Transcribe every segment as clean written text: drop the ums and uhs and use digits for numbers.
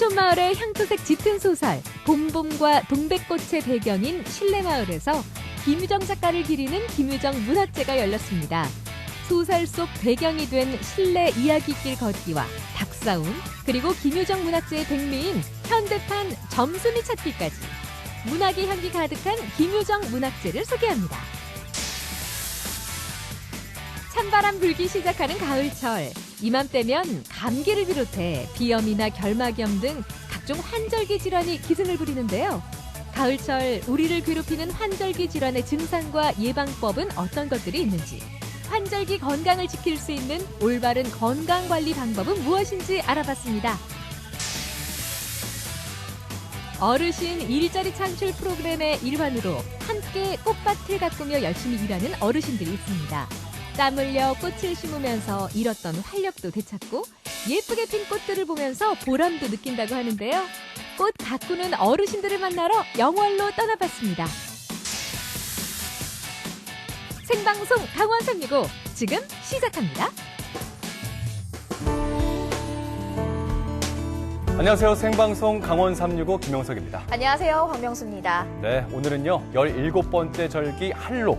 신촌마을의 향토색 짙은 소설 봄봄과 동백꽃의 배경인 신례마을에서 김유정 작가를 기리는 김유정 문학제가 열렸습니다. 소설 속 배경이 된 신례 이야기길 걷기와 닭싸움, 그리고 김유정 문학제의 백미인 현대판 점순이 찾기까지 문학의 향기 가득한 김유정 문학제를 소개합니다. 찬바람 불기 시작하는 가을철. 이맘때면 감기를 비롯해 비염이나 결막염 등 각종 환절기 질환이 기승을 부리는데요. 가을철 우리를 괴롭히는 환절기 질환의 증상과 예방법은 어떤 것들이 있는지, 환절기 건강을 지킬 수 있는 올바른 건강관리 방법은 무엇인지 알아봤습니다. 어르신 일자리 창출 프로그램의 일환으로 함께 꽃밭을 가꾸며 열심히 일하는 어르신들이 있습니다. 땀 흘려 꽃을 심으면서 잃었던 활력도 되찾고 예쁘게 핀 꽃들을 보면서 보람도 느낀다고 하는데요. 꽃 가꾸는 어르신들을 만나러 영월로 떠나봤습니다. 생방송 강원 365 지금 시작합니다. 안녕하세요. 생방송 강원 365 김영석입니다. 안녕하세요. 황명수입니다. 네, 오늘은요 17번째 절기 한로.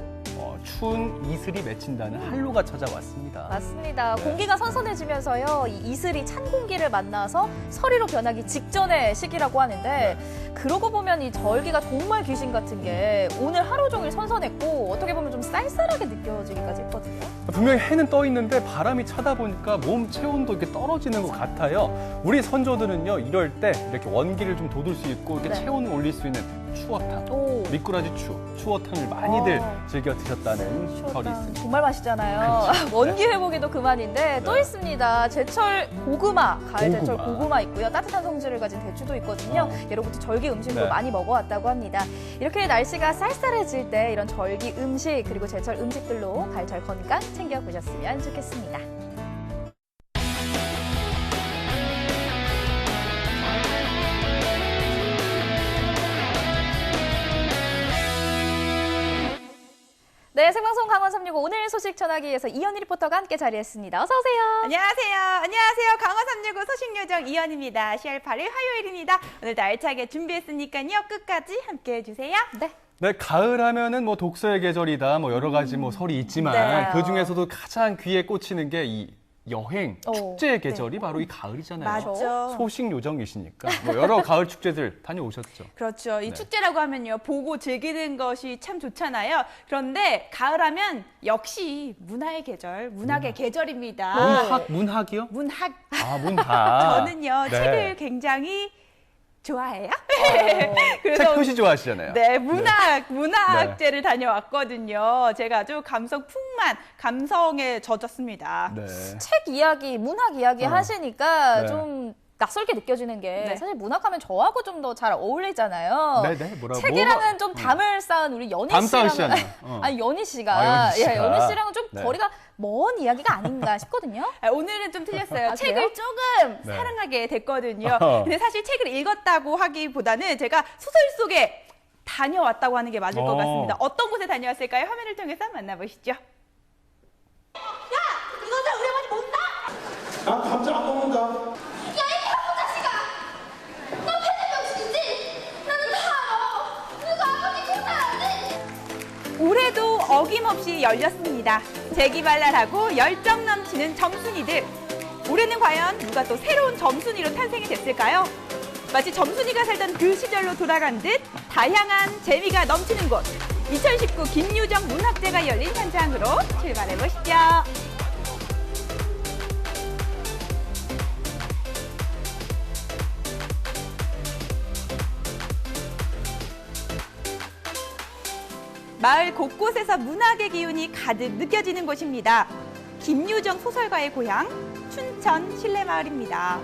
추운 이슬이 맺힌다는 한로가 찾아왔습니다. 맞습니다. 네. 공기가 선선해지면서요, 이 이슬이 찬 공기를 만나서 서리로 변하기 직전의 시기라고 하는데, 그러고 보면 이 절기가 정말 귀신 같은 게 오늘 하루 종일 선선했고 어떻게 보면 좀 쌀쌀하게 느껴지기까지 했거든요. 분명히 해는 떠 있는데 바람이 차다 보니까 몸 체온도 이렇게 떨어지는 것 같아요. 우리 선조들은요 이럴 때 이렇게 원기를 좀 돋울 수 있고 이렇게 네. 체온을 올릴 수 있는 추어탕, 오. 미꾸라지 추어탕을 많이들 즐겨 드셨다는 설이 추어탕 있습니다. 정말 맛있잖아요. 그렇죠. 원기 회복에도 그만인데 또 네. 있습니다. 제철 고구마, 가을 제철 고구마. 고구마 있고요. 따뜻한 성질을 가진 대추도 있거든요. 예로부터 절기 음식으로 네. 많이 먹어왔다고 합니다. 이렇게 날씨가 쌀쌀해질 때 이런 절기 음식 그리고 제철 음식들로 가을철 건강 챙겨보셨으면 좋겠습니다. 네, 생방송 강원 365 오늘 소식 전하기 위해서 이현희 리포터가 함께 자리했습니다. 어서 오세요. 안녕하세요. 안녕하세요. 강원 365 소식요정 이현입니다. 10월 8일 화요일입니다. 오늘도 알차게 준비했으니까요. 끝까지 함께해 주세요. 네. 네, 가을 하면은 뭐 독서의 계절이다, 뭐 여러 가지 뭐 설이 있지만 네. 그 중에서도 가장 귀에 꽂히는 게 이 여행, 오, 축제의 계절이 바로 이 가을이잖아요. 맞죠. 소식 요정이시니까 뭐 여러 가을 축제들 다녀오셨죠? 그렇죠. 이 네. 축제라고 하면요. 보고 즐기는 것이 참 좋잖아요. 그런데 가을 하면 역시 문화의 계절, 문학의 계절입니다. 문학이요? 문학. 아, 문학. 저는요. 네. 책을 굉장히 좋아해요. 책 표시 좋아하시잖아요. 네, 문학제를 다녀왔거든요. 제가 아주 감성 풍만, 감성에 젖었습니다. 네. 책 이야기, 문학 이야기 하시니까 네. 좀 낯설게 느껴지는 게 네. 사실 문학하면 저하고 좀 더 잘 어울리잖아요. 네, 뭐라고? 책이랑은 좀 담을 쌓은 우리 연희 담 씨랑은 쌓으시잖아요. 아니 연희 씨가 아, 연희 씨가. 예, 연희 씨랑은 좀 네. 거리가 먼 이야기가 아닌가 싶거든요. 오늘은 좀 틀렸어요. 아, 책을 그래요? 조금 네. 사랑하게 됐거든요. 근데 사실 책을 읽었다고 하기보다는 제가 소설 속에 다녀왔다고 하는 게 맞을 것 같습니다. 어떤 곳에 다녀왔을까요? 화면을 통해서 만나보시죠. 이거들 우리 어머니 못나? 나 감자 안 먹는다. 야, 이 바보 자식아! 너 패대병신이지? 나는 다 알아. 누가 아버지 쫓아야지. 올해도 어김없이 열렸습니다. 재기발랄하고 열정 넘치는 점순이들. 올해는 과연 누가 또 새로운 점순이로 탄생이 됐을까요? 마치 점순이가 살던 그 시절로 돌아간 듯 다양한 재미가 넘치는 곳. 2019 김유정 문학제가 열린 현장으로 출발해보시죠. 마을 곳곳에서 문학의 기운이 가득 느껴지는 곳입니다. 김유정 소설가의 고향 춘천 신례마을입니다.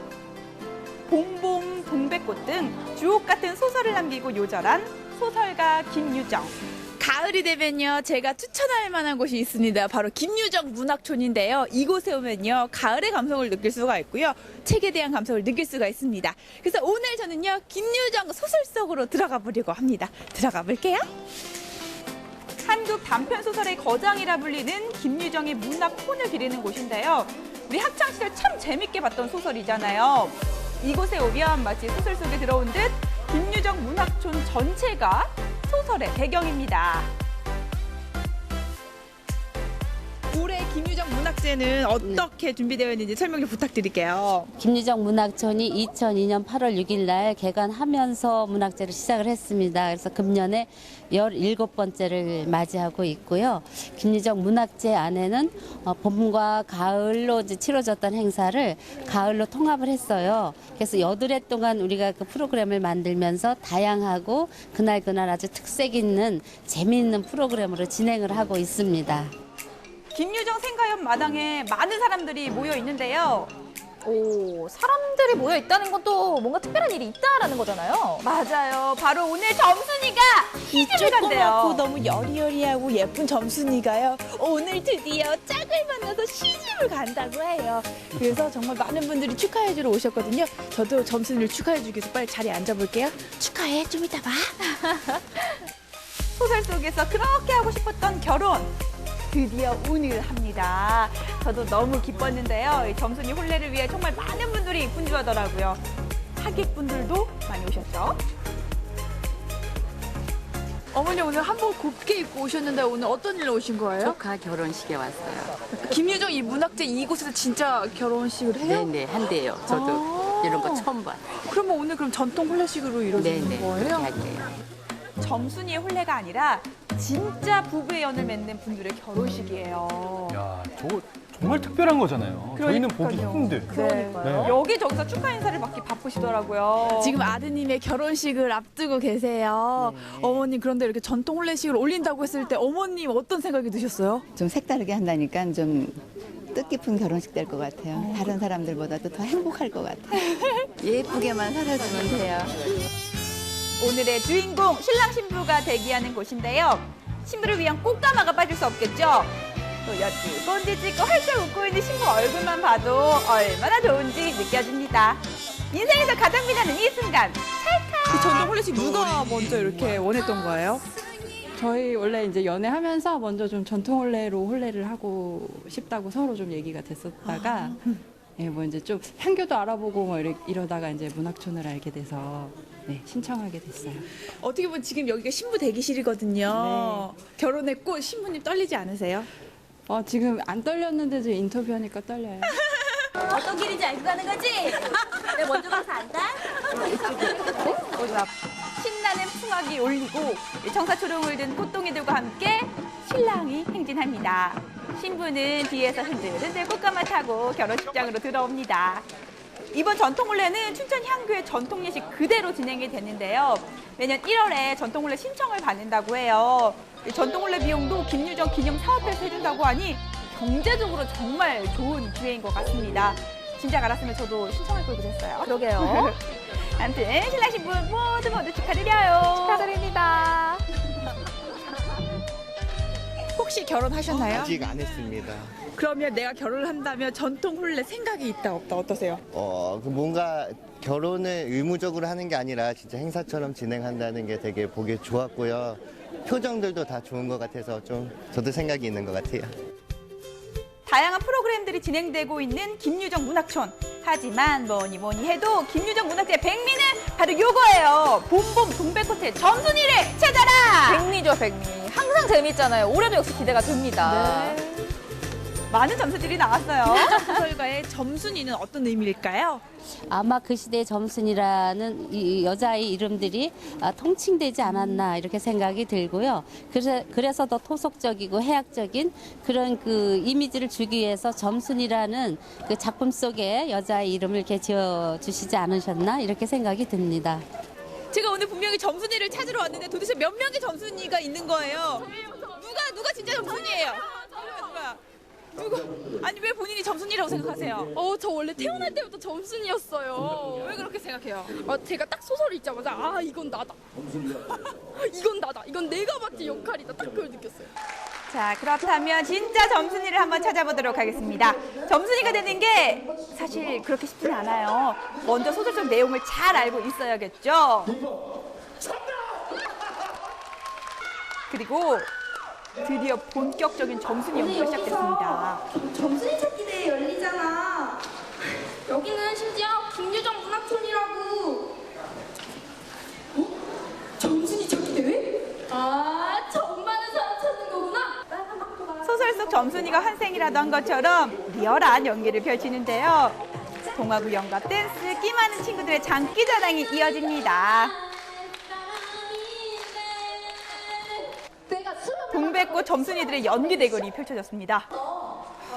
봄봄, 동백꽃 등 주옥 같은 소설을 남기고 요절한 소설가 김유정. 가을이 되면요, 제가 추천할 만한 곳이 있습니다. 바로 김유정 문학촌인데요. 이곳에 오면요, 가을의 감성을 느낄 수가 있고요. 책에 대한 감성을 느낄 수가 있습니다. 그래서 오늘 저는요, 김유정 소설 속으로 들어가 보려고 합니다. 들어가 볼게요. 한국 단편소설의 거장이라 불리는 김유정의 문학 혼을 기리는 곳인데요. 우리 학창시절 참 재밌게 봤던 소설이잖아요. 이곳에 오면 마치 소설 속에 들어온 듯 김유정 문학촌 전체가 소설의 배경입니다. 올해 김유정 문학제는 어떻게 준비되어 있는지 설명 좀 부탁드릴게요. 김유정 문학촌이 2002년 8월 6일 날 개관하면서 문학제를 시작을 했습니다. 그래서 금년에 17번째를 맞이하고 있고요. 김유정 문학제 안에는 봄과 가을로 이제 치러졌던 행사를 가을로 통합을 했어요. 그래서 8해 동안 우리가 그 프로그램을 만들면서 다양하고 그날 아주 특색 있는 재미있는 프로그램으로 진행을 하고 있습니다. 김유정 생가협 마당에 많은 사람들이 모여 있는데요. 오, 사람들이 모여 있다는 건 또 뭔가 특별한 일이 있다라는 거잖아요. 맞아요. 바로 오늘 점순이가 시집을 간대요. 너무 여리여리하고 예쁜 점순이가요. 오늘 드디어 짝을 만나서 시집을 간다고 해요. 그래서 정말 많은 분들이 축하해주러 오셨거든요. 저도 점순이를 축하해주기 위해서 빨리 자리에 앉아볼게요. 축하해, 좀 이따 봐. 소설 속에서 그렇게 하고 싶었던 결혼. 드디어 오늘 합니다. 저도 너무 기뻤는데요. 이 점순이 혼례를 위해 정말 많은 분들이 분주하더라고요. 하객분들도 많이 오셨죠? 어머니 오늘 한복 곱게 입고 오셨는데 오늘 어떤 일로 오신 거예요? 조카 결혼식에 왔어요. 김유정 이 문학제 이곳에서 진짜 결혼식을 해요? 네네, 한대요. 저도 이런 거 처음 봐요. 그러면 오늘 그럼 전통 혼례식으로 이루어지는 네네, 거예요? 그렇게 할게요. 점순이의 혼례가 아니라 진짜 부부의 연을 맺는 분들의 결혼식이에요. 야, 저거 정말 특별한 거잖아요. 저희는 보기 그러니까요. 힘든데. 그러니까요. 네. 여기저기서 축하 인사를 받기 바쁘시더라고요. 지금 아드님의 결혼식을 앞두고 계세요. 어머님 그런데 이렇게 전통 혼례식을 올린다고 했을 때 어머님 어떤 생각이 드셨어요? 좀 색다르게 한다니까 좀 뜻깊은 결혼식 될 것 같아요. 다른 사람들보다도 더 행복할 것 같아요. 예쁘게만 살아주면 돼요. 오늘의 주인공 신랑 신부가 대기하는 곳인데요. 신부를 위한 꽃가마가 빠질 수 없겠죠. 또 여쭈 꼰지 찍고 활짝 웃고 있는 신부 얼굴만 봐도 얼마나 좋은지 느껴집니다. 인생에서 가장 빛나는 이 순간. 그 전통 혼례식 누가 먼저 이렇게 원했던 거예요? 저희 원래 이제 연애하면서 먼저 좀 전통 혼례로 혼례를 하고 싶다고 서로 좀 얘기가 됐었다가 예, 뭐 이제 좀 판교도 알아보고 뭐 이러다가 이제 문학촌을 알게 돼서 네, 신청하게 됐어요. 어떻게 보면 지금 여기가 신부 대기실이거든요. 결혼했고 신부님 떨리지 않으세요? 지금 안 떨렸는데 지금 인터뷰하니까 떨려요. 어떤 길인지 알고 가는 거지? 내가 먼저 가서 안다? 신나는 풍악이 울리고 청사초롱을 든 꽃동이들과 함께 신랑이 행진합니다. 신부는 뒤에서 흔들흔들 꽃가마 타고 결혼식장으로 들어옵니다. 이번 전통혼례는 춘천 향교의 전통 예식 그대로 진행이 됐는데요. 매년 1월에 전통혼례 신청을 받는다고 해요. 이 전통혼례 비용도 김유정 기념 사업에서 해준다고 하니 경제적으로 정말 좋은 기회인 것 같습니다. 진작 알았으면 저도 신청할 걸 그랬어요. 그러게요. 아무튼 신랑 신부 모두 축하드려요. 축하드립니다. 혹시 결혼하셨나요? 아직 안 했습니다. 그러면 내가 결혼을 한다면 전통 혼례 생각이 있다 없다 어떠세요? 뭔가 결혼을 의무적으로 하는 게 아니라 진짜 행사처럼 진행한다는 게 되게 보기 좋았고요. 표정들도 다 좋은 것 같아서 좀 저도 생각이 있는 것 같아요. 다양한 프로그램들이 진행되고 있는 김유정 문학촌. 하지만 뭐니 해도 김유정 문학제의 백미는 바로 요거예요. 봄봄 동백꽃의 점순이를 찾아라. 백미죠, 백미. 항상 재밌잖아요. 올해도 역시 기대가 됩니다. 네. 많은 점수들이 나왔어요. 소설가의 점순이는 어떤 의미일까요? 아마 그 시대의 점순이라는 이 여자의 이름들이 통칭되지 않았나 이렇게 생각이 들고요. 그래서 더 토속적이고 해학적인 그런 그 이미지를 주기 위해서 점순이라는 그 작품 속에 여자의 이름을 이렇게 지어주시지 않으셨나 이렇게 생각이 듭니다. 제가 오늘 분명히 점순이를 찾으러 왔는데 도대체 몇 명의 점순이가 있는 거예요? 누가 진짜 점순이에요? 누가? 아니 왜 본인이 점순이라고 생각하세요? 저 원래 태어날 때부터 점순이었어요. 왜 그렇게 생각해요? 제가 딱 소설을 읽자마자 이건 나다. 이건 나다. 이건 내가 맡은 역할이다. 딱 그걸 느꼈어요. 자, 그렇다면 진짜 점순이를 한번 찾아보도록 하겠습니다. 점순이가 되는 게 사실 그렇게 쉽지는 않아요. 먼저 소설 속 내용을 잘 알고 있어야겠죠. 그리고 드디어 본격적인 점순이 연구가 시작됐습니다. 점순이 찾기 대회 열리잖아. 여기는 심지어 김유정 문학촌이라고. 점순이 찾기 대회? 아, 정많은 사람 찾는 거구나. 소설 속 점순이가 환생이라던 것처럼 리얼한 연기를 펼치는데요. 동화구 연가, 댄스, 끼 많은 친구들의 장기자랑이 이어집니다. 동백꽃 점순이들의 연기 대결이 펼쳐졌습니다.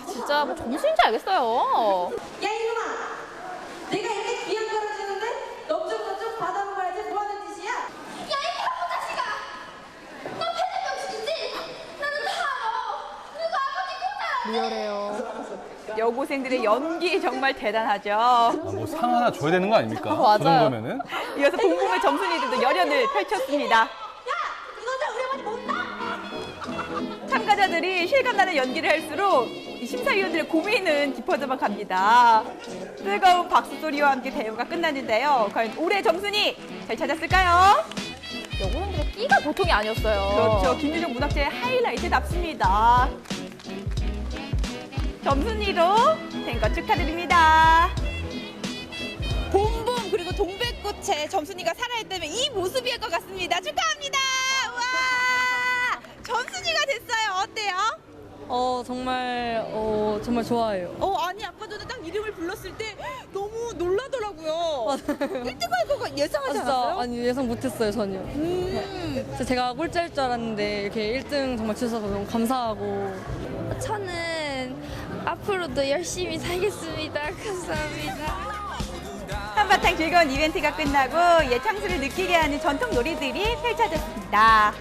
진짜 뭐 점수인지 알겠어요. 야 이놈아, 내가 이렇게 귀한 거를 주는데 너좀 받아먹어야지 뭐 하는 짓이야? 야 이 바보 자식아, 너 패대병신이지? 나는 다 알아. 누가 아버지 꼬다. 리얼해요. 여고생들의 연기 정말 대단하죠. 뭐 상 하나 줘야 되는 거 아닙니까? 맞아요. 저 정도면은. 이어서 봉봉의 점순이들도 열연을 펼쳤습니다. 참가자들이 실감나는 연기를 할수록 이 심사위원들의 고민은 깊어져만 갑니다. 뜨거운 박수 소리와 함께 대회가 끝났는데요. 과연 올해 점순이 잘 찾았을까요? 여고생들의 끼가 보통이 아니었어요. 그렇죠. 김유정 문학제의 하이라이트답습니다. 점순이로 된 거 축하드립니다. 봄봄 그리고 동백꽃에 점순이가 살아있다면 이 모습일 것 같습니다. 축하합니다. 와, 점순이가 됐어요. 어때요? 정말 좋아해요. 아니 아까 전에 딱 이름을 불렀을 때 너무 놀라더라고요. 1등 할 거가 예상하지 않았어요? 아니 예상 못했어요 전혀. 제가 꼴찌할 줄 알았는데 이렇게 1등 정말 주셔서 너무 감사하고. 저는 앞으로도 열심히 살겠습니다. 감사합니다. 한바탕 즐거운 이벤트가 끝나고 옛 향수를 느끼게 하는 전통 놀이들이 펼쳐졌습니다.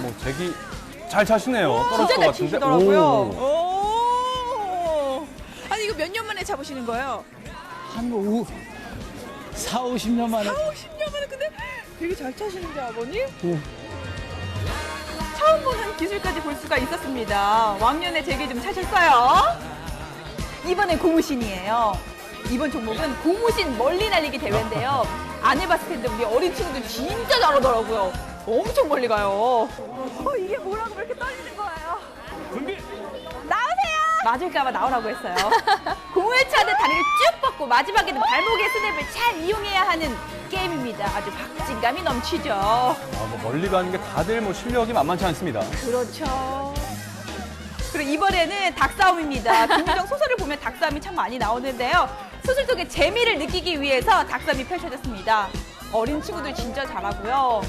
뭐 제기 잘 차시네요. 떨어질 진짜 것 잘 같은데. 치시더라고요. 오. 아니 이거 몇 년 만에 잡으시는 거예요? 한 4, 50년 만에. 4, 50년 만에 근데 되게 잘 차시는데 아버님? 처음 보는 기술까지 볼 수가 있었습니다. 왕년에 제기 좀 차셨어요? 이번엔 고무신이에요. 이번 종목은 고무신 멀리 날리기 대회인데요. 안 해봤을 텐데 우리 어린 친구들 진짜 잘하더라고요. 엄청 멀리 가요. 이게 뭐라고 왜 이렇게 떨리는 거예요? 준비. 나오세요! 맞을까봐 나오라고 했어요. 공을 차듯 다리를 쭉 뻗고 마지막에는 발목의 스냅을 잘 이용해야 하는 게임입니다. 아주 박진감이 넘치죠. 뭐 멀리 가는 게 다들 뭐 실력이 만만치 않습니다. 그렇죠. 그리고 이번에는 닭싸움입니다. 김유정 소설을 보면 닭싸움이 참 많이 나오는데요. 소설 속의 재미를 느끼기 위해서 닭싸움이 펼쳐졌습니다. 어린 친구들 진짜 잘하고요.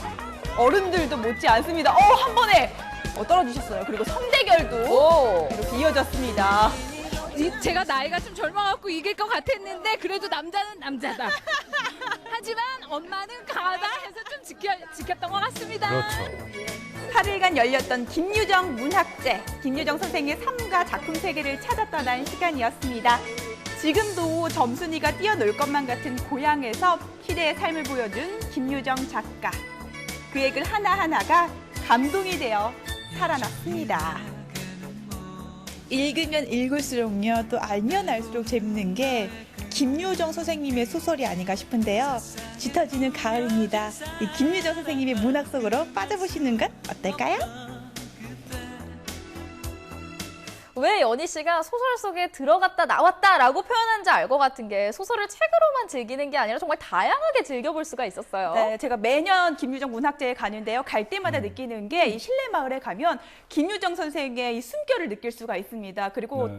어른들도 못지 않습니다. 한 번에 떨어지셨어요. 그리고 성대결도 이렇게 이어졌습니다. 제가 나이가 좀 젊어갖고 이길 것 같았는데 그래도 남자는 남자다. 하지만 엄마는 강하다 해서 좀 지켰던 것 같습니다. 그렇죠. 8일간 열렸던 김유정 문학제. 김유정 선생의 삶과 작품 세계를 찾아 떠난 시간이었습니다. 지금도 점순이가 뛰어놀 것만 같은 고향에서 시대의 삶을 보여준 김유정 작가. 그의 글 하나하나가 감동이 되어 살아났습니다. 읽으면 읽을수록요, 또 알면 알수록 재밌는 게 김유정 선생님의 소설이 아닌가 싶은데요. 짙어지는 가을입니다. 이 김유정 선생님의 문학 속으로 빠져보시는 건 어떨까요? 왜 연희 씨가 소설 속에 들어갔다 나왔다라고 표현한지 알 것 같은 게 소설을 책으로만 즐기는 게 아니라 정말 다양하게 즐겨볼 수가 있었어요. 네, 제가 매년 김유정 문학제에 가는데요. 갈 때마다 느끼는 게 이 실내마을에 가면 김유정 선생의 이 숨결을 느낄 수가 있습니다. 그리고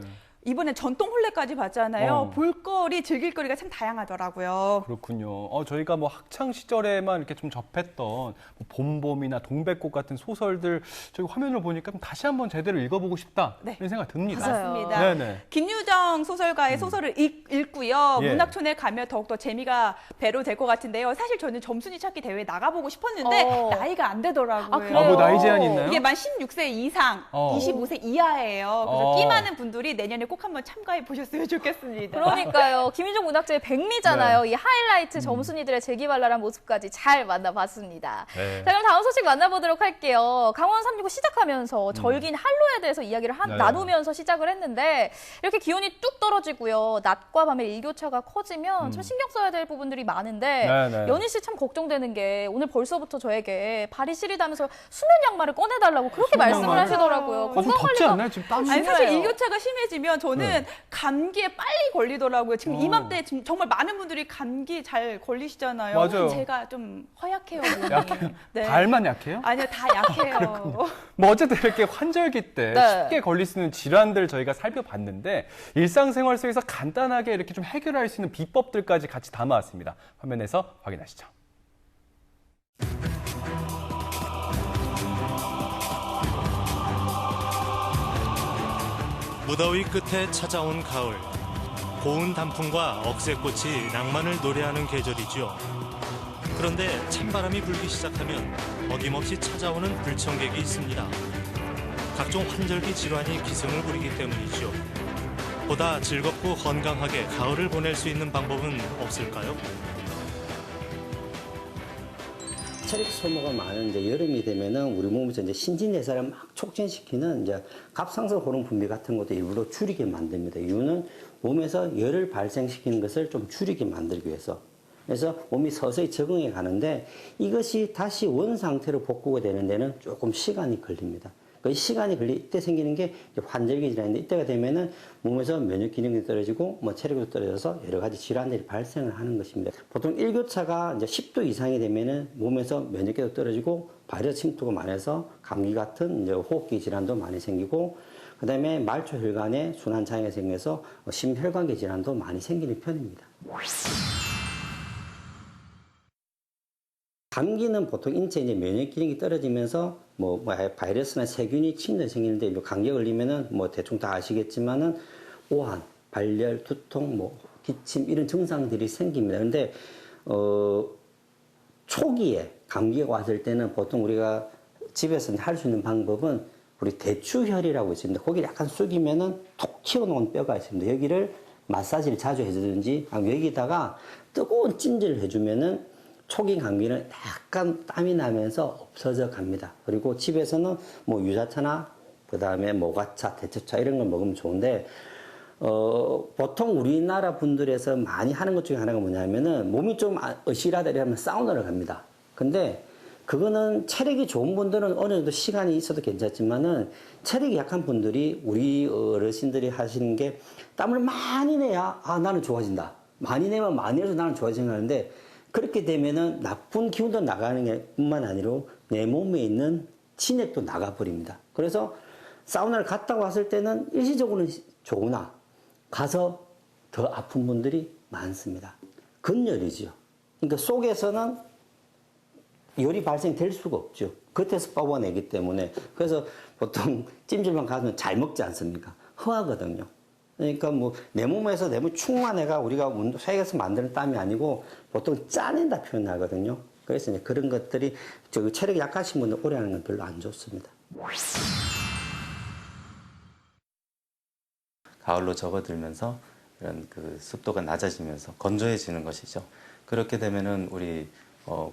이번엔 전통 혼례까지 봤잖아요. 볼거리, 즐길거리가 참 다양하더라고요. 그렇군요. 저희가 뭐 학창 시절에만 이렇게 좀 접했던 뭐 봄봄이나 동백꽃 같은 소설들 저희 화면을 보니까 다시 한번 제대로 읽어보고 싶다 이런 생각 듭니다. 맞습니다. 네네. 김유정 소설가의 소설을 읽고요. 예. 문학촌에 가면 더욱더 재미가 배로 될 것 같은데요. 사실 저는 점순이 찾기 대회에 나가보고 싶었는데 나이가 안 되더라고요. 그래요? 뭐 나이 제한이 있나요? 이게 만 16세 이상, 25세 이하예요. 그래서 끼 많은 분들이 내년에 꼭 한번 참가해 보셨으면 좋겠습니다. 그러니까요. 김유정 문학제의 백미잖아요. 이 하이라이트 점순이들의 재기발랄한 모습까지 잘 만나봤습니다. 네. 자, 그럼 다음 소식 만나보도록 할게요. 강원 365 시작하면서 절긴 한로에 대해서 이야기를 나누면서 시작을 했는데 이렇게 기온이 뚝 떨어지고요. 낮과 밤의 일교차가 커지면 참 신경 써야 될 부분들이 많은데 연희 씨 참 걱정되는 게 오늘 벌써부터 저에게 발이 시리다면서 수면 양말을 꺼내달라고 그렇게 말씀을 하시더라고요. 좀 덥지 않나요? 지금 땀이 아니, 사실 일교차가 심해지면 저는 네. 감기에 빨리 걸리더라고요. 지금 어. 이맘때 지금 정말 많은 분들이 감기 잘 걸리시잖아요. 맞아요. 제가 좀 허약해요. 몸이. 약해요? 네. 발만 약해요? 아니요, 다 약해요. 뭐 어쨌든 이렇게 환절기 때 네. 쉽게 걸릴 수 있는 질환들 저희가 살펴봤는데 일상생활 속에서 간단하게 이렇게 좀 해결할 수 있는 비법들까지 같이 담아왔습니다. 화면에서 확인하시죠. 무더위 끝에 찾아온 가을. 고운 단풍과 억새꽃이 낭만을 노래하는 계절이죠. 그런데 찬바람이 불기 시작하면 어김없이 찾아오는 불청객이 있습니다. 각종 환절기 질환이 기승을 부리기 때문이죠. 보다 즐겁고 건강하게 가을을 보낼 수 있는 방법은 없을까요? 체력 소모가 많은 이제 여름이 되면은 우리 몸에서 이제 신진대사를 막 촉진시키는 이제 갑상선 호르몬 분비 같은 것도 일부러 줄이게 만듭니다. 이유는 몸에서 열을 발생시키는 것을 좀 줄이게 만들기 위해서. 그래서 몸이 서서히 적응해 가는데 이것이 다시 원 상태로 복구가 되는 데는 조금 시간이 걸립니다. 그 시간이 걸릴 때 생기는 게 환절기 질환인데 이때가 되면은 몸에서 면역 기능이 떨어지고 뭐 체력도 떨어져서 여러 가지 질환들이 발생을 하는 것입니다. 보통 일교차가 이제 10도 이상이 되면은 몸에서 면역력도 떨어지고 바이러스 침투가 많아서 감기 같은 이제 호흡기 질환도 많이 생기고 그다음에 말초 혈관에 순환 장애가 생겨서 심혈관계 질환도 많이 생기는 편입니다. 감기는 보통 인체 이제 면역 기능이 떨어지면서 뭐 바이러스나 세균이 침전이 생기는데 감기에 걸리면은 뭐 대충 다 아시겠지만은 오한, 발열, 두통, 뭐 기침 이런 증상들이 생깁니다. 근데 초기에 감기가 왔을 때는 보통 우리가 집에서 할 수 있는 방법은 우리 대추혈이라고 있습니다. 거기를 약간 숙이면은 톡 튀어나온 뼈가 있습니다. 여기를 마사지를 자주 해주든지 여기다가 뜨거운 찜질을 해주면은 초기 감기는 약간 땀이 나면서 없어져 갑니다. 그리고 집에서는 뭐 유자차나 그다음에 모과차, 대추차 이런 걸 먹으면 좋은데 보통 우리나라 분들에서 많이 하는 것 중에 하나가 뭐냐면은 몸이 좀 으실하다 이러면 사우나를 갑니다. 근데 그거는 체력이 좋은 분들은 어느 정도 시간이 있어도 괜찮지만은 체력이 약한 분들이 우리 어르신들이 하시는 게 땀을 많이 내야 나는 좋아진다. 많이 내면 많이 해서 나는 좋아진다 하는데 그렇게 되면은 나쁜 기운도 나가는 게 뿐만 아니라 내 몸에 있는 진액도 나가버립니다. 그래서 사우나를 갔다 왔을 때는 일시적으로는 좋으나 가서 더 아픈 분들이 많습니다. 근열이죠. 그러니까 속에서는 열이 발생될 수가 없죠. 겉에서 뽑아내기 때문에. 그래서 보통 찜질방 가면 잘 먹지 않습니까? 허하거든요. 그러니까 뭐 내 몸에서 내 몸 충만해가 우리가 운동장에서 만드는 땀이 아니고 보통 짜낸다 표현하거든요. 그래서 이제 그런 것들이 체력이 약하신 분들 오래 하는 건 별로 안 좋습니다. 가을로 접어들면서 이런 그 습도가 낮아지면서 건조해지는 것이죠. 그렇게 되면은 우리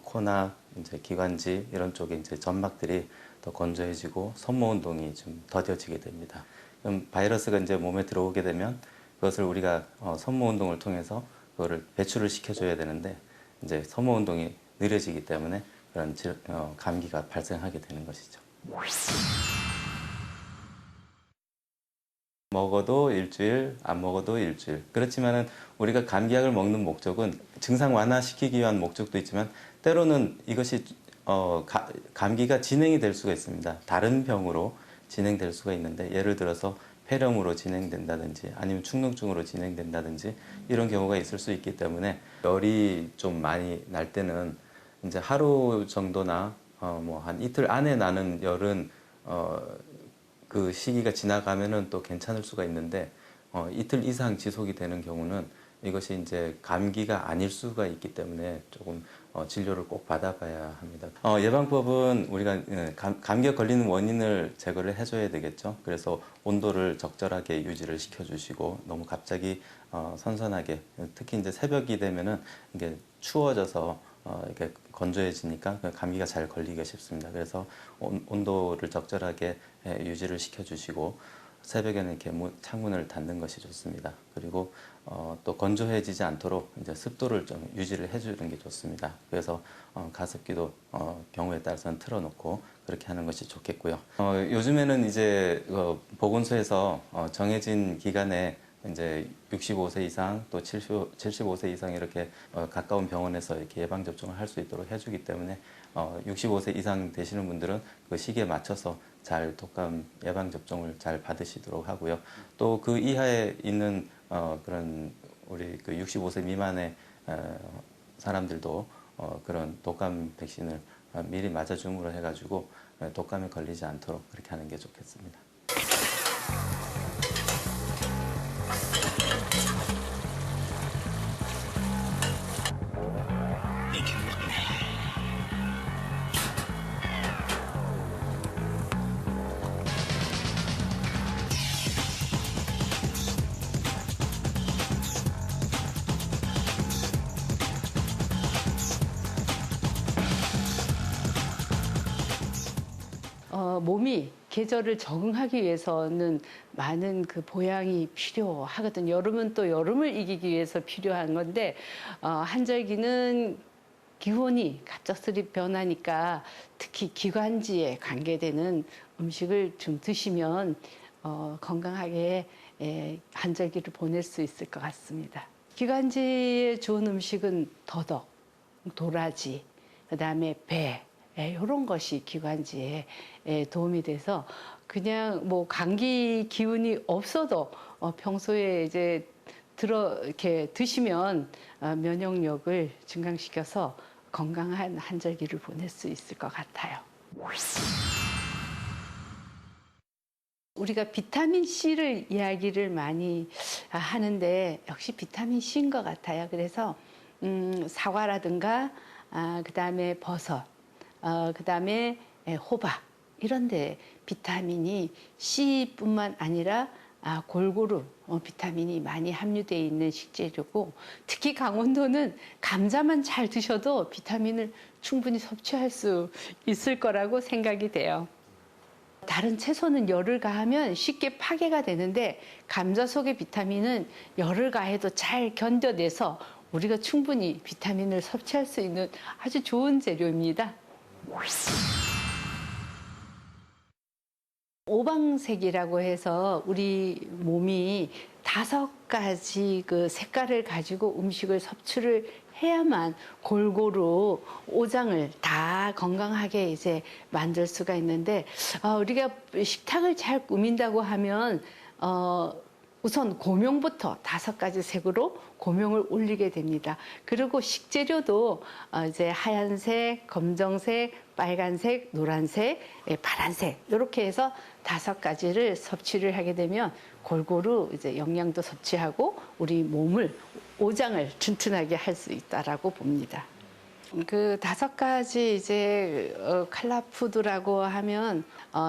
코나 이제 기관지 이런 쪽에 이제 점막들이 더 건조해지고 손모 운동이 좀 더뎌지게 됩니다. 그럼 바이러스가 이제 몸에 들어오게 되면 그것을 우리가 손모 운동을 통해서 그거를 배출을 시켜줘야 되는데 이제 손모 운동이 느려지기 때문에 그런 감기가 발생하게 되는 것이죠. 먹어도 일주일, 안 먹어도 일주일. 그렇지만은 우리가 감기약을 먹는 목적은 증상 완화시키기 위한 목적도 있지만 때로는 이것이 감기가 진행이 될 수가 있습니다. 다른 병으로 진행될 수가 있는데 예를 들어서 폐렴으로 진행된다든지 아니면 축농증으로 진행된다든지 이런 경우가 있을 수 있기 때문에 열이 좀 많이 날 때는 이제 하루 정도나 뭐 한 이틀 안에 나는 열은 그 시기가 지나가면은 또 괜찮을 수가 있는데 이틀 이상 지속이 되는 경우는 이것이 이제 감기가 아닐 수가 있기 때문에 조금 진료를 꼭 받아봐야 합니다. 예방법은 우리가 감기에 걸리는 원인을 제거를 해줘야 되겠죠. 그래서 온도를 적절하게 유지를 시켜주시고 너무 갑자기 선선하게 특히 이제 새벽이 되면은 이게 추워져서 이렇게 건조해지니까 감기가 잘 걸리기가 쉽습니다. 그래서 온도를 적절하게 유지를 시켜주시고 새벽에는 이렇게 창문을 닫는 것이 좋습니다. 그리고 또 건조해지지 않도록 이제 습도를 좀 유지를 해주는 게 좋습니다. 그래서 가습기도 경우에 따라서는 틀어놓고 그렇게 하는 것이 좋겠고요. 요즘에는 이제 보건소에서 정해진 기간에 이제 65세 이상 또 75세 이상 이렇게 가까운 병원에서 이렇게 예방 접종을 할 수 있도록 해주기 때문에 65세 이상 되시는 분들은 그 시기에 맞춰서 잘 독감 예방 접종을 잘 받으시도록 하고요. 또 그 이하에 있는 그런 우리 그 65세 미만의 사람들도 그런 독감 백신을 미리 맞아줌으로 해가지고 독감에 걸리지 않도록 그렇게 하는 게 좋겠습니다. 몸이 계절을 적응하기 위해서는 많은 그 보양이 필요하거든요. 여름은 또 여름을 이기기 위해서 필요한 건데 한절기는 기온이 갑작스레 변하니까 특히 기관지에 관계되는 음식을 좀 드시면 건강하게 한절기를 보낼 수 있을 것 같습니다. 기관지에 좋은 음식은 더덕, 도라지, 그다음에 배, 이런 것이 기관지에 도움이 돼서 그냥 뭐 감기 기운이 없어도 평소에 이제 이렇게 드시면 면역력을 증강시켜서 건강한 한절기를 보낼 수 있을 것 같아요. 우리가 비타민 C를 이야기를 많이 하는데 역시 비타민 C인 것 같아요. 그래서 사과라든가 그다음에 버섯, 그다음에 호박 이런 데 비타민이 C뿐만 아니라 골고루 비타민이 많이 함유되어 있는 식재료고 특히 강원도는 감자만 잘 드셔도 비타민을 충분히 섭취할 수 있을 거라고 생각이 돼요. 다른 채소는 열을 가하면 쉽게 파괴가 되는데 감자 속의 비타민은 열을 가해도 잘 견뎌내서 우리가 충분히 비타민을 섭취할 수 있는 아주 좋은 재료입니다. 오방색이라고 해서 우리 몸이 5가지 그 색깔을 가지고 음식을 섭취를 해야만 골고루 오장을 다 건강하게 이제 만들 수가 있는데 우리가 식탁을 잘 꾸민다고 하면 우선 고명부터 5가지 색으로 고명을 올리게 됩니다. 그리고 식재료도 이제 하얀색, 검정색, 빨간색, 노란색, 파란색 이렇게 해서 5가지를 섭취를 하게 되면 골고루 이제 영양도 섭취하고 우리 몸을 오장을 튼튼하게 할 수 있다라고 봅니다. 그 5가지 이제 칼라푸드라고 하면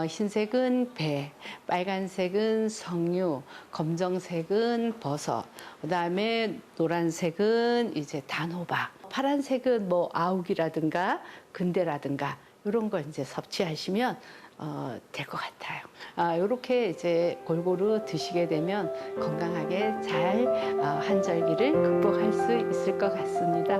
흰색은 배, 빨간색은 석류, 검정색은 버섯, 그다음에 노란색은 이제 단호박, 파란색은 뭐 아욱이라든가 근대라든가 이런 걸 이제 섭취하시면 될 것 같아요. 이렇게 이제 골고루 드시게 되면 건강하게 잘 한절기를 극복할 수 있을 것 같습니다.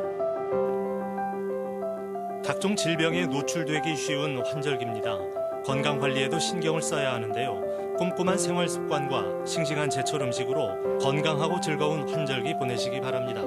각종 질병에 노출되기 쉬운 환절기입니다. 건강관리에도 신경을 써야 하는데요. 꼼꼼한 생활 습관과 싱싱한 제철 음식으로 건강하고 즐거운 환절기 보내시기 바랍니다.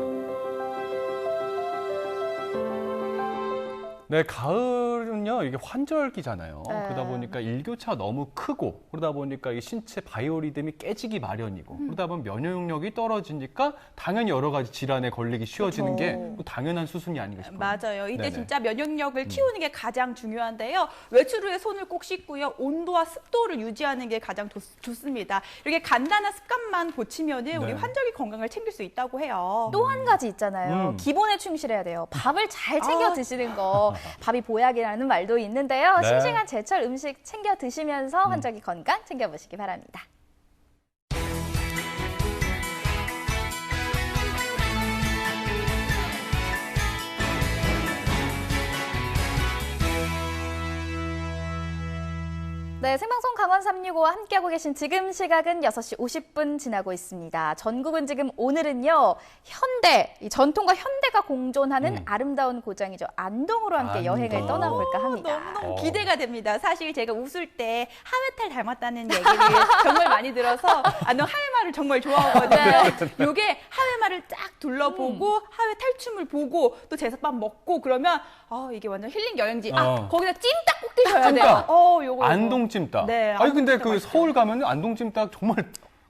네, 가을은요, 이게 환절기잖아요. 네. 그러다 보니까 일교차가 너무 크고, 그러다 보니까 이 신체 바이오리듬이 깨지기 마련이고, 그러다 보면 면역력이 떨어지니까 당연히 여러 가지 질환에 걸리기 쉬워지는 게 당연한 수순이 아닌가 싶어요. 맞아요. 이때 네네. 진짜 면역력을 키우는 게 가장 중요한데요. 외출 후에 손을 꼭 씻고요. 온도와 습도를 유지하는 게 가장 좋습니다. 이렇게 간단한 습관만 고치면은 우리 네. 환절기 건강을 챙길 수 있다고 해요. 또 한 가지 있잖아요. 기본에 충실해야 돼요. 밥을 잘 챙겨 드시는 거. 밥이 보약이라는 말도 있는데요. 네. 싱싱한 제철 음식 챙겨 드시면서 환절기 건강 챙겨보시기 바랍니다. 네, 생방송 강원 365와 함께하고 계신 지금 시각은 6시 50분 지나고 있습니다. 전국은 지금 오늘은요, 현대, 이 전통과 현대가 공존하는 아름다운 고장이죠. 안동으로 함께 여행을 떠나볼까 합니다. 너무너무 기대가 됩니다. 사실 제가 웃을 때 하회탈 닮았다는 얘기를 정말 많이 들어서 안동 하회마을 정말 좋아하거든요. 요게 하회마을을 쫙 둘러보고 하회 탈춤을 보고 또 제사밥 먹고 그러면 이게 완전 힐링 여행지. 거기다 찜닭 꼭 드셔야 돼요. 요거. 안동 찜닭. 네, 아니 근데 안동 그 찜닭 서울 가면 안동 찜닭 정말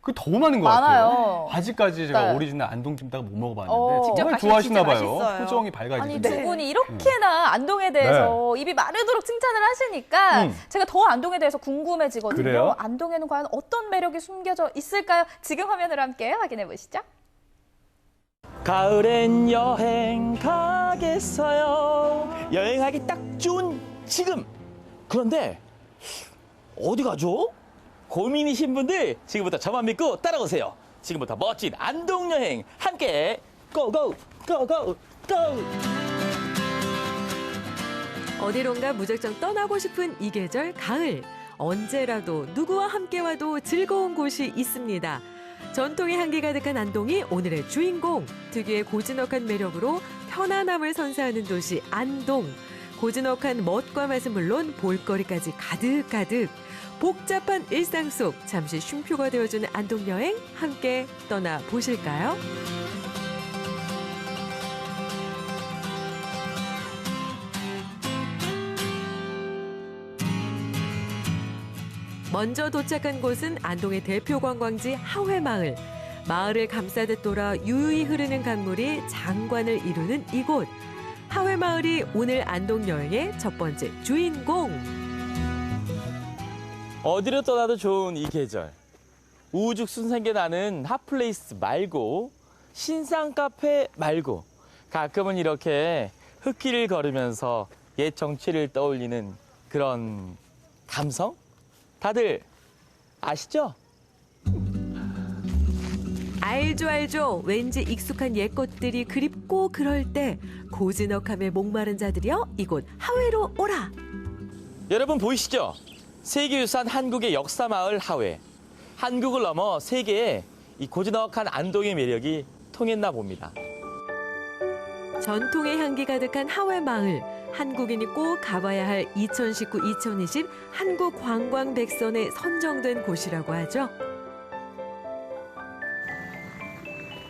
그 더 많은 것 많아요. 같아요. 아직까지 제가 네. 오리지널 안동 찜닭 못 먹어봤는데 직접 정말 가시면 좋아하시나 진짜 봐요. 맛있어요. 표정이 밝아지죠. 아니, 두 분이 이렇게나 안동에 대해서 입이 마르도록 칭찬을 하시니까 제가 더 안동에 대해서 궁금해지거든요. 그래요? 안동에는 과연 어떤 매력이 숨겨져 있을까요? 지금 화면으로 함께 확인해 보시죠. 가을엔 여행 가겠어요. 여행하기 딱 좋은 지금. 그런데 어디 가죠? 고민이신 분들 지금부터 저만 믿고 따라오세요. 지금부터 멋진 안동 여행 함께 고고 고고 고! 어디론가 무작정 떠나고 싶은 이 계절 가을. 언제라도 누구와 함께 와도 즐거운 곳이 있습니다. 전통의 향기 가득한 안동이 오늘의 주인공. 특유의 고즈넉한 매력으로 편안함을 선사하는 도시 안동. 고즈넉한 멋과 맛은 물론 볼거리까지 가득가득. 복잡한 일상 속 잠시 쉼표가 되어주는 안동 여행 함께 떠나보실까요? 먼저 도착한 곳은 안동의 대표 관광지 하회마을. 마을을 감싸듯 돌아 유유히 흐르는 강물이 장관을 이루는 이곳. 하회마을이 오늘 안동 여행의 첫 번째 주인공. 어디로 떠나도 좋은 이 계절. 우죽순생계 나는 핫플레이스 말고 신상 카페 말고 가끔은 이렇게 흙길을 걸으면서 옛 정취를 떠올리는 그런 감성? 다들 아시죠? 알죠. 왠지 익숙한 옛것들이 그립고 그럴 때 고즈넉함에 목마른 자들이여 이곳 하회로 오라. 여러분 보이시죠? 세계유산 한국의 역사마을 하회. 한국을 넘어 세계에 이 고즈넉한 안동의 매력이 통했나 봅니다. 전통의 향기 가득한 하회마을. 한국인이 꼭 가봐야 할 2019-2020 한국 관광 100선에 선정된 곳이라고 하죠.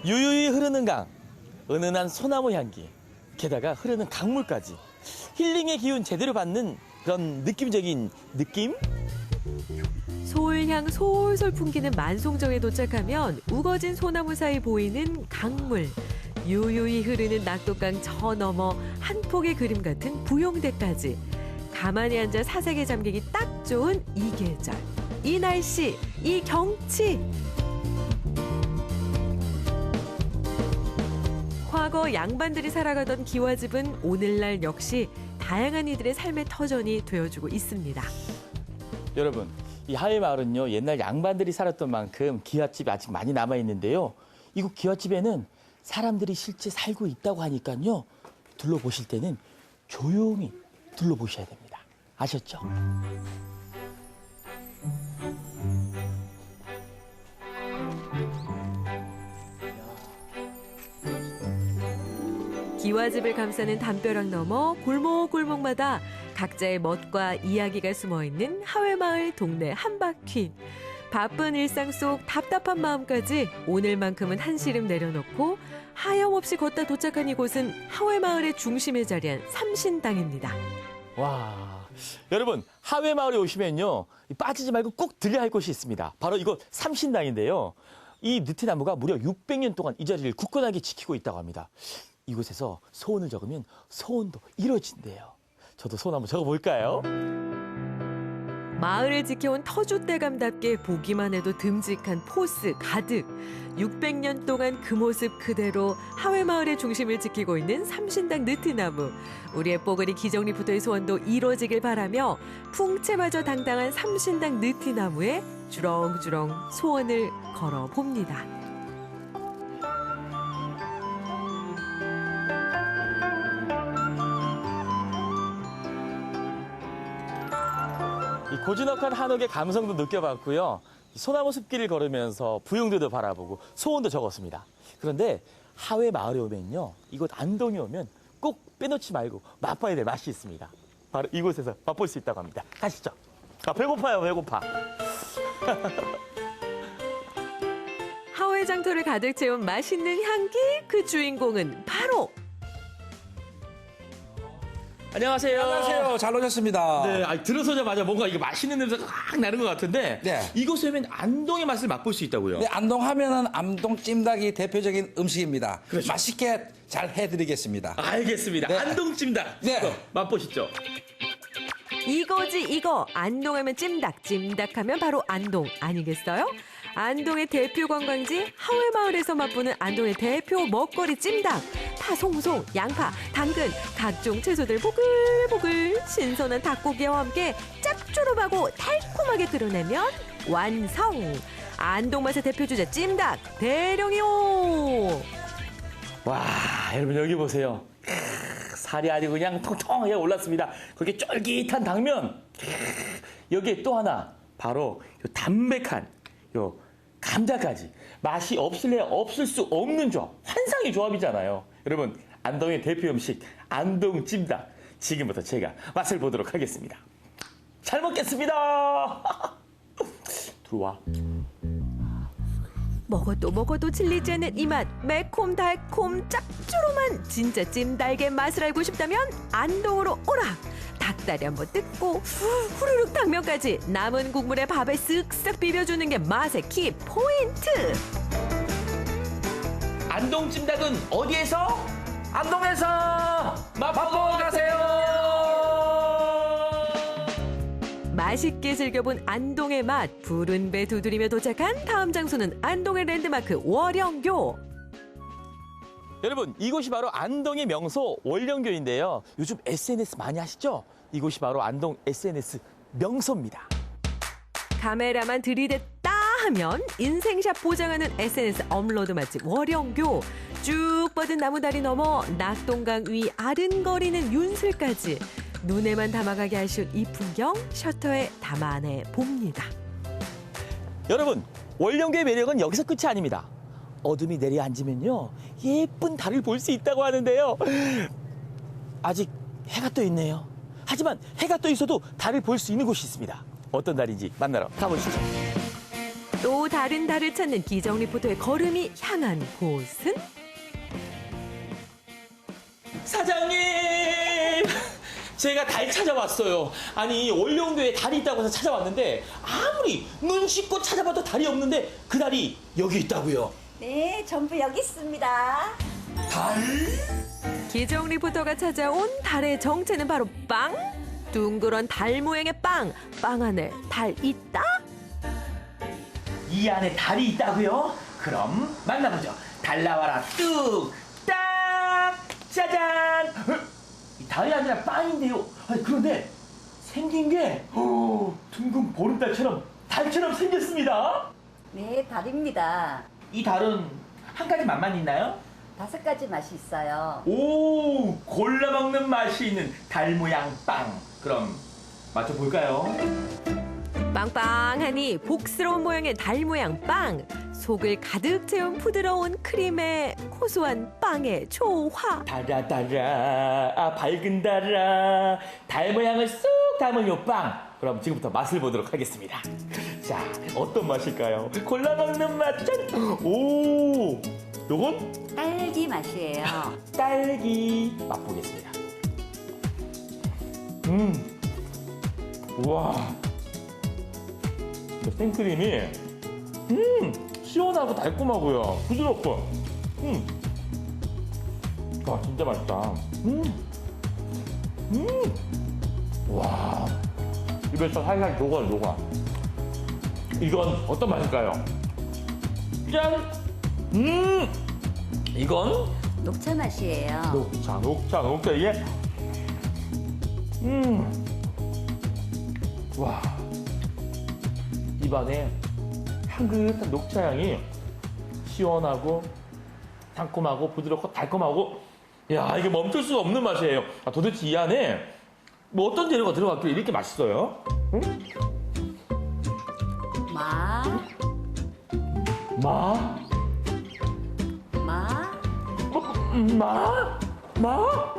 유유히 흐르는 강, 은은한 소나무 향기, 게다가 흐르는 강물까지 힐링의 기운 제대로 받는 그런 느낌적인 느낌? 소울향 솔솔 풍기는 만송정에 도착하면 우거진 소나무 사이 보이는 강물. 유유히 흐르는 낙동강 저 너머 한 폭의 그림 같은 부용대까지. 가만히 앉아 사색에 잠기기 딱 좋은 이 계절. 이 날씨, 이 경치. 과거 양반들이 살아가던 기와집은 오늘날 역시 다양한 이들의 삶의 터전이 되어주고 있습니다. 여러분, 이 하회마을은요, 옛날 양반들이 살았던 만큼 기와집이 아직 많이 남아있는데요. 이곳 기와집에는 사람들이 실제 살고 있다고 하니까요. 둘러보실 때는 조용히 둘러보셔야 됩니다. 아셨죠? 기와집을 감싸는 담벼락 너머 골목골목마다 각자의 멋과 이야기가 숨어있는 하회마을 동네 한바퀴. 바쁜 일상 속 답답한 마음까지 오늘만큼은 한시름 내려놓고 하염없이 걷다 도착한 이곳은 하회마을의 중심에 자리한 삼신당입니다. 와, 여러분 하회마을에 오시면요 빠지지 말고 꼭 들려야 할 곳이 있습니다. 바로 이곳 삼신당인데요. 이 느티나무가 무려 600년 동안 이 자리를 굳건하게 지키고 있다고 합니다. 이곳에서 소원을 적으면 소원도 이루어진대요. 저도 소원 한번 적어볼까요? 마을을 지켜온 터줏대감답게 보기만 해도 듬직한 포스 가득. 600년 동안 그 모습 그대로 하회마을의 중심을 지키고 있는 삼신당 느티나무. 우리의 뽀글이 기정리부터의 소원도 이루어지길 바라며 풍채마저 당당한 삼신당 느티나무에 주렁주렁 소원을 걸어봅니다. 이 고즈넉한 한옥의 감성도 느껴봤고요. 소나무 숲길을 걸으면서 부용도도 바라보고 소원도 적었습니다. 그런데 하회 마을에 오면요, 이곳 안동에 오면 꼭 빼놓지 말고 맛봐야 될 맛이 있습니다. 바로 이곳에서 맛볼 수 있다고 합니다. 가시죠. 아, 배고파요, 배고파. 하회 장터를 가득 채운 맛있는 향기, 그 주인공은 바로 안녕하세요. 안녕하세요. 잘 오셨습니다. 네, 아니, 들어서자마자 뭔가 이게 맛있는 냄새가 확 나는 것 같은데 네. 이곳에 오면 안동의 맛을 맛볼 수 있다고요? 네, 안동 하면은 안동 찜닭이 대표적인 음식입니다. 그렇죠. 맛있게 잘 해드리겠습니다. 알겠습니다. 네. 안동 찜닭. 네. 그럼 맛보시죠. 이거지 이거. 안동하면 찜닭, 찜닭하면 바로 안동 아니겠어요? 안동의 대표 관광지 하회마을에서 맛보는 안동의 대표 먹거리 찜닭. 파송송, 양파, 당근, 각종 채소들 보글보글 신선한 닭고기와 함께 짭조름하고 달콤하게 끓여내면 완성! 안동 맛의 대표 주자 찜닭 대령이요! 와, 여러분 여기 보세요. 살이 아주 그냥 통통하게 올랐습니다. 그렇게 쫄깃한 당면. 여기에 또 하나 바로 요 담백한 요 감자까지. 맛이 없을래야 없을 수 없는 조합. 환상의 조합이잖아요. 여러분, 안동의 대표 음식 안동 찜닭. 지금부터 제가 맛을 보도록 하겠습니다. 잘 먹겠습니다. 들어와. 먹어도 질리지 않는 이 맛, 매콤 달콤 짭조름한 진짜 찜닭의 맛을 알고 싶다면 안동으로 오라. 닭다리 한번 뜯고 후루룩 당면까지 남은 국물에 밥에 쓱쓱 비벼주는 게 맛의 키 포인트. 안동 찜닭은 어디에서? 안동에서 맛보고 가세요. 맛있게 즐겨본 안동의 맛, 푸른 배 두드리며 도착한 다음 장소는 안동의 랜드마크 월영교. 여러분, 이곳이 바로 안동의 명소 월령교인데요. 요즘 SNS 많이 하시죠? 이곳이 바로 안동 SNS 명소입니다. 카메라만 들이댔다 하면 인생샷 보장하는 SNS 업로드 맛집 월영교. 쭉 뻗은 나무다리 넘어 낙동강 위 아른거리는 윤슬까지 눈에만 담아가게 하실 이 풍경 셔터에 담아내 봅니다. 여러분, 월령교의 매력은 여기서 끝이 아닙니다. 어둠이 내려앉으면요, 예쁜 달을 볼 수 있다고 하는데요. 아직 해가 떠 있네요. 하지만 해가 떠 있어도 달을 볼 수 있는 곳이 있습니다. 어떤 달인지 만나러 가보시죠. 또 다른 달을 찾는 기정 리포터의 걸음이 향한 곳은? 사장님! 제가 달 찾아왔어요. 아니, 월령교에 달이 있다고 해서 찾아왔는데 아무리 눈 씻고 찾아봐도 달이 없는데 그 달이 여기 있다고요. 네, 전부 여기 있습니다. 달? 기정 리포터가 찾아온 달의 정체는 바로 빵? 둥그런 달 모양의 빵. 빵 안에 달 있다? 이 안에 달이 있다고요? 그럼 만나보죠. 달 나와라 뚝! 딱! 짜잔! 이 달이 아니라 빵인데요. 아니, 그런데 생긴 게 둥근 보름달처럼 달처럼 생겼습니다. 네, 달입니다. 이 달은 한 가지 맛만 있나요? 5가지 맛이 있어요. 오, 골라 먹는 맛이 있는 달 모양 빵. 그럼 맞춰볼까요? 빵빵하니 복스러운 모양의 달 모양 빵. 속을 가득 채운 부드러운 크림에 고소한 빵의 조화. 달아 아 밝은 달아 달 모양을 쏙 담은 요 빵. 그럼 지금부터 맛을 보도록 하겠습니다. 자, 어떤 맛일까요? 골라 먹는 맛 짠! 오, 요건? 딸기 맛이에요. 딸기 맛보겠습니다. 우와, 생크림이 시원하고 달콤하고요, 부드럽고, 와, 진짜 맛있다. 와, 입에서 살살 녹아. 이건 어떤 맛일까요? 짠! 이건? 녹차 맛이에요. 녹차 이게 와, 입안에 향긋한 녹차 향이 시원하고 상콤하고 부드럽고 달콤하고, 야, 이게 멈출 수가 없는 맛이에요. 도대체 이 안에 뭐 어떤 재료가 들어갔길래 이렇게 맛있어요? 마, 마? 마.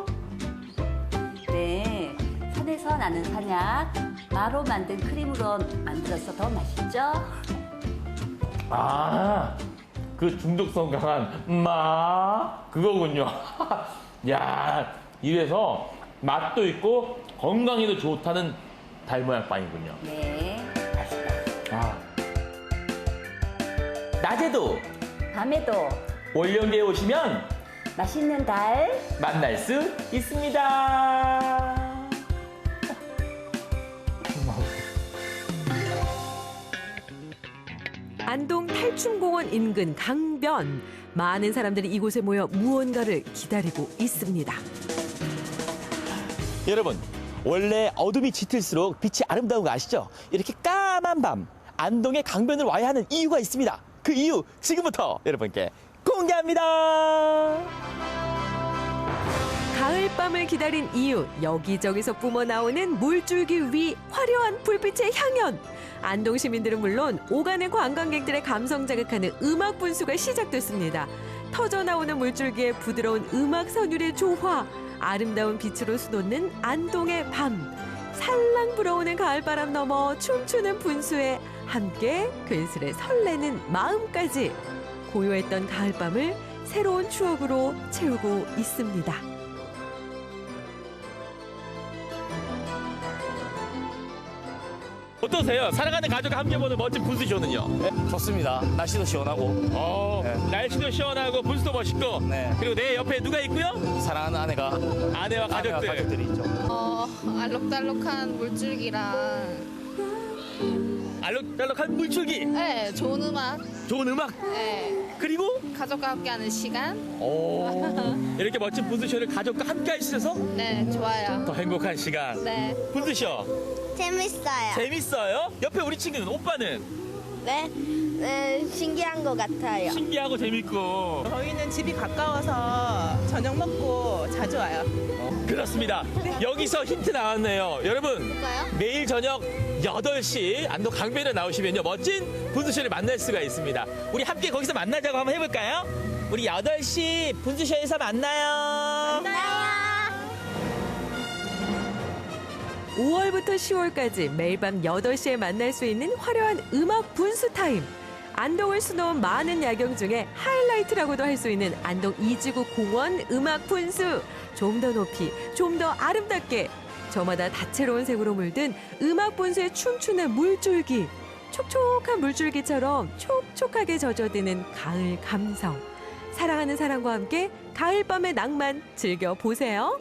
네, 산에서 나는 산약, 마로 만든 크림으로 만들어서 더 맛있죠? 아, 그 중독성 강한 그거군요. 야, 이래서 맛도 있고 건강에도 좋다는 달 모양 빵이군요. 네, 아. 낮에도 밤에도 올영계에 오시면 맛있는 달 만날 수 있습니다. 안동 탈춤공원 인근 강변. 많은 사람들이 이곳에 모여 무언가를 기다리고 있습니다. 여러분, 원래 어둠이 짙을수록 빛이 아름다운 거 아시죠? 이렇게 까만 밤, 안동의 강변을 와야 하는 이유가 있습니다. 그 이유 지금부터 여러분께 공개합니다. 가을밤을 기다린 이유, 여기저기서 뿜어나오는 물줄기 위 화려한 불빛의 향연. 안동 시민들은 물론 오가는 관광객들의 감성 자극하는 음악 분수가 시작됐습니다. 터져나오는 물줄기의 부드러운 음악 선율의 조화, 아름다운 빛으로 수놓는 안동의 밤. 살랑 불어오는 가을바람 넘어 춤추는 분수에 함께 괜스레 설레는 마음까지 고요했던 가을밤을 새로운 추억으로 채우고 있습니다. 어떠세요? 사랑하는 가족과 함께 보는 멋진 분수쇼는요? 네, 좋습니다. 날씨도 시원하고. 날씨도 시원하고 분수도 멋있고. 그리고 내 옆에 누가 있고요? 사랑하는 아내와 가족들. 가족들이 있죠. 알록달록한 물줄기랑 알록달록한 물줄기. 네, 좋은 음악. 좋은 음악. 네. 그리고 가족과 함께하는 시간. 이렇게 멋진 분수쇼를 가족과 함께 하시면서 네, 좋아요. 더 행복한 시간. 네. 분수쇼 재밌어요. 재밌어요? 옆에 우리 친구는 오빠는 네, 신기한 것 같아요. 신기하고 재밌고. 저희는 집이 가까워서 저녁 먹고 자주 와요. 그렇습니다. 여기서 힌트 나왔네요. 여러분, 매일 저녁 8시 안동 강변에 나오시면요, 멋진 분수쇼를 만날 수가 있습니다. 우리 함께 거기서 만나자고 한번 해볼까요? 우리 8시 분수쇼에서 만나요. 5월부터 10월까지 매일 밤 8시에 만날 수 있는 화려한 음악 분수 타임. 안동을 수놓은 많은 야경 중에 하이라이트라고도 할 수 있는 안동 이지구 공원 음악 분수. 좀 더 높이, 좀 더 아름답게. 저마다 다채로운 색으로 물든 음악 분수에 춤추는 물줄기. 촉촉한 물줄기처럼 촉촉하게 젖어드는 가을 감성. 사랑하는 사람과 함께 가을밤의 낭만 즐겨보세요.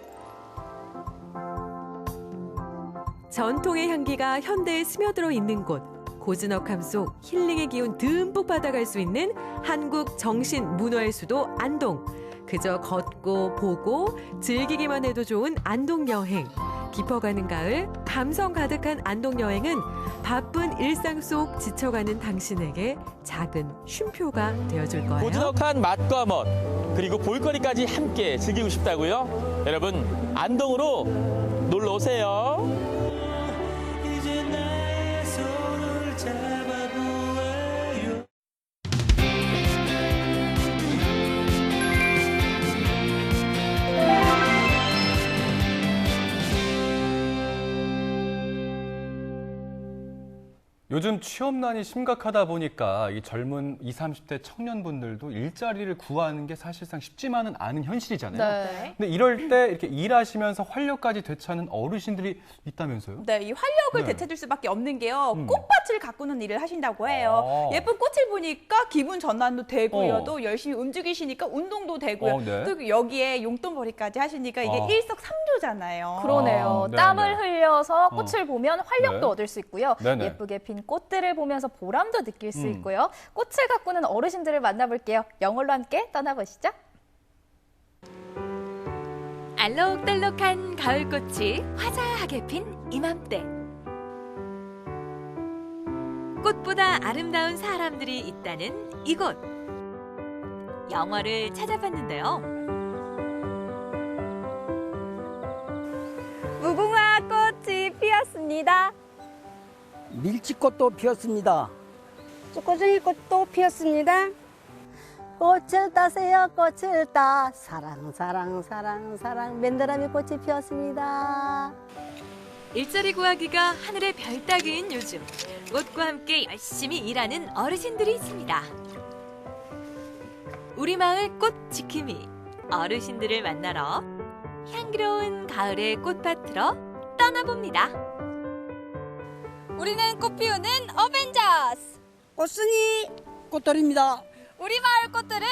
전통의 향기가 현대에 스며들어 있는 곳. 고즈넉함 속 힐링의 기운 듬뿍 받아갈 수 있는 한국 정신 문화의 수도 안동. 그저 걷고 보고 즐기기만 해도 좋은 안동 여행. 깊어가는 가을, 감성 가득한 안동 여행은 바쁜 일상 속 지쳐가는 당신에게 작은 쉼표가 되어줄 거예요. 고즈넉한 맛과 멋, 그리고 볼거리까지 함께 즐기고 싶다고요? 여러분, 안동으로 놀러 오세요. 이제 나의 손을 잡아보아요. 요즘 취업난이 심각하다 보니까 이 젊은 20, 30대 청년분들도 일자리를 구하는 게 사실상 쉽지만은 않은 현실이잖아요. 네. 근데 이럴 때 이렇게 일하시면서 활력까지 되찾는 어르신들이 있다면서요? 네, 이 활력을 네. 되찾을 수밖에 없는 게요. 꽃밭을 가꾸는 일을 하신다고 해요. 예쁜 꽃을 보니까 기분 전환도 되고요. 또 열심히 움직이시니까 운동도 되고요. 네. 또 여기에 용돈벌이까지 하시니까 이게 일석삼조잖아요. 그러네요. 네, 땀을 네. 흘려서 꽃을 보면 활력도 네. 얻을 수 있고요. 네네. 예쁘게 핀 꽃들을 보면서 보람도 느낄 수 음. 있고요. 꽃을 가꾸는 어르신들을 만나볼게요. 영월로 함께 떠나보시죠. 알록달록한 가을꽃이 화사하게 핀 이맘때. 꽃보다 아름다운 사람들이 있다는 이곳. 영월을 찾아봤는데요. 무궁화 꽃이 피었습니다. 밀치꽃도 피었습니다. 꽃꽂이 꽃도 피었습니다. 꽃을 따세요, 꽃을 따. 사랑, 사랑, 사랑, 사랑. 맨드라미 꽃이 피었습니다. 일자리 구하기가 하늘의 별 따기인 요즘, 꽃과 함께 열심히 일하는 어르신들이 있습니다. 우리 마을 꽃 지킴이, 어르신들을 만나러 향기로운 가을의 꽃밭으로 떠나봅니다. 우리는 꽃 피우는 어벤져스. 꽃순이 꽃돌입니다. 우리 마을 꽃들은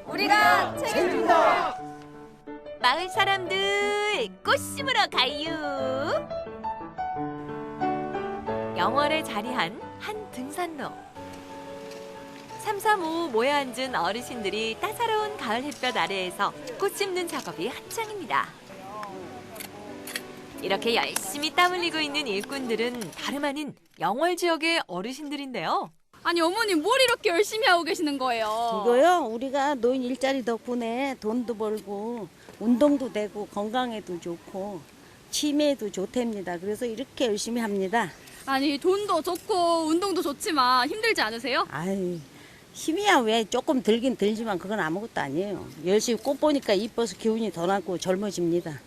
우리가 책임집니다. 마을 사람들 꽃 심으러 가요. 영월에 자리한 한 등산로. 삼삼오오 모여 앉은 어르신들이 따사로운 가을 햇볕 아래에서 꽃 심는 작업이 한창입니다. 이렇게 열심히 땀 흘리고 있는 일꾼들은 다름 아닌 영월 지역의 어르신들인데요. 아니 어머님 뭘 이렇게 열심히 하고 계시는 거예요? 이거요, 우리가 노인 일자리 덕분에 돈도 벌고 운동도 되고 건강에도 좋고 치매에도 좋답니다. 그래서 이렇게 열심히 합니다. 아니 돈도 좋고 운동도 좋지만 힘들지 않으세요? 아이, 힘이야 왜 조금 들긴 들지만 그건 아무것도 아니에요. 열심히 꽃 보니까 이뻐서 기운이 더 나고 젊어집니다.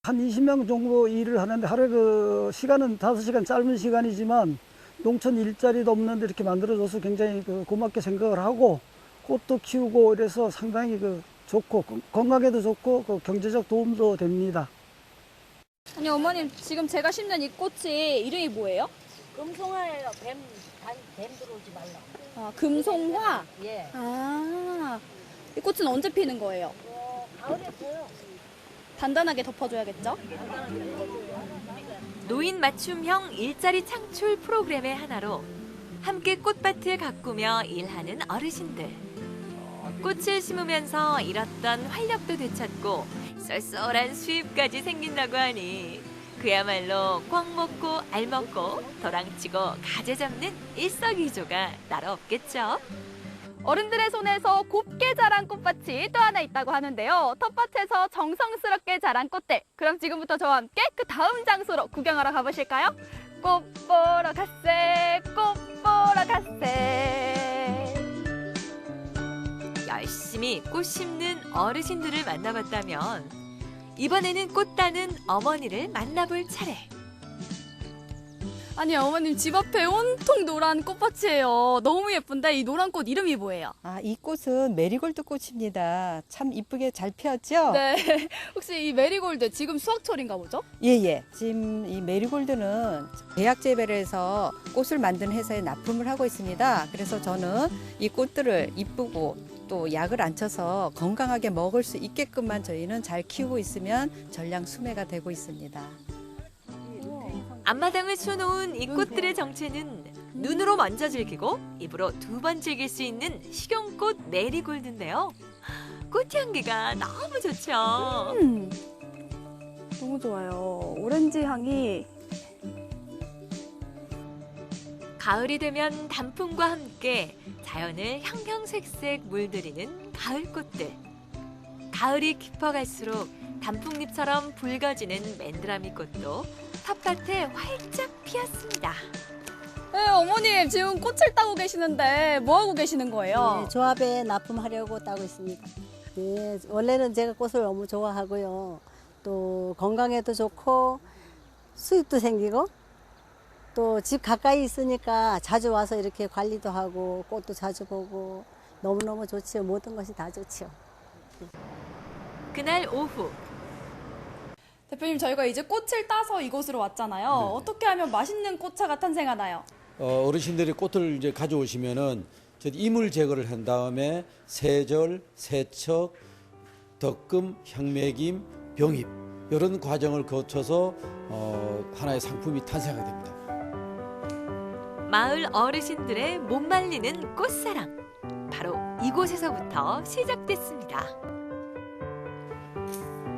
한 20명 정도 일을 하는데 하루에 그 시간은 5시간 짧은 시간이지만 농촌 일자리도 없는데 이렇게 만들어줘서 굉장히 고맙게 생각을 하고 꽃도 키우고 이래서 상당히 좋고 건강에도 좋고 경제적 도움도 됩니다. 아니 어머님 지금 제가 심는 이 꽃이 이름이 뭐예요? 금송화예요. 뱀 들어오지 말라. 아 금송화? 예. 아, 이 꽃은 언제 피는 거예요? 가을에 펴요. 단단하게 덮어줘야겠죠? 노인 맞춤형 일자리 창출 프로그램의 하나로 함께 꽃밭을 가꾸며 일하는 어르신들. 꽃을 심으면서 잃었던 활력도 되찾고 쏠쏠한 수입까지 생긴다고 하니 그야말로 꽝 먹고 알 먹고 도랑치고 가재 잡는 일석이조가 따로 없겠죠. 어른들의 손에서 곱게 자란 꽃밭이 또 하나 있다고 하는데요. 텃밭에서 정성스럽게 자란 꽃들. 그럼 지금부터 저와 함께 그 다음 장소로 구경하러 가보실까요? 꽃 보러 갔세, 꽃 보러 갔세. 열심히 꽃 심는 어르신들을 만나봤다면 이번에는 꽃 따는 어머니를 만나볼 차례. 아니 어머님 집 앞에 온통 노란 꽃밭이에요. 너무 예쁜데 이 노란 꽃 이름이 뭐예요? 아, 이 꽃은 메리골드 꽃입니다. 참 이쁘게 잘 피었죠? 네. 혹시 이 메리골드 지금 수확철인가 보죠? 예. 지금 이 메리골드는 제약 재배를 해서 꽃을 만드는 회사에 납품을 하고 있습니다. 그래서 저는 이 꽃들을 이쁘고 또 약을 안 쳐서 건강하게 먹을 수 있게끔만 저희는 잘 키우고 있으면 전량 수매가 되고 있습니다. 앞마당을 쳐놓은 이 꽃들의 정체는 눈으로 먼저 즐기고 입으로 2번 즐길 수 있는 식용꽃 메리골드인데요. 꽃향기가 너무 좋죠. 너무 좋아요. 오렌지 향이. 가을이 되면 단풍과 함께 자연을 형형색색 물들이는 가을꽃들. 가을이 깊어갈수록 단풍잎처럼 붉어지는 맨드라미 꽃도 텃밭에 활짝 피었습니다. 네, 어머님 지금 꽃을 따고 계시는데 뭐 하고 계시는 거예요? 네, 조합에 납품하려고 따고 있습니다. 네, 원래는 제가 꽃을 너무 좋아하고요. 또 건강에도 좋고 수입도 생기고 또 집 가까이 있으니까 자주 와서 이렇게 관리도 하고 꽃도 자주 보고 너무너무 좋지요. 모든 것이 다 좋지요. 그날 오후. 대표님 저희가 이제 꽃을 따서 이곳으로 왔잖아요. 네. 어떻게 하면 맛있는 꽃차가 탄생하나요? 어르신들이 꽃을 이제 가져오시면은 이물 제거를 한 다음에 세절, 세척, 덕금, 향매김, 병입 이런 과정을 거쳐서 하나의 상품이 탄생하게 됩니다. 마을 어르신들의 못 말리는 꽃사랑. 바로 이곳에서부터 시작됐습니다.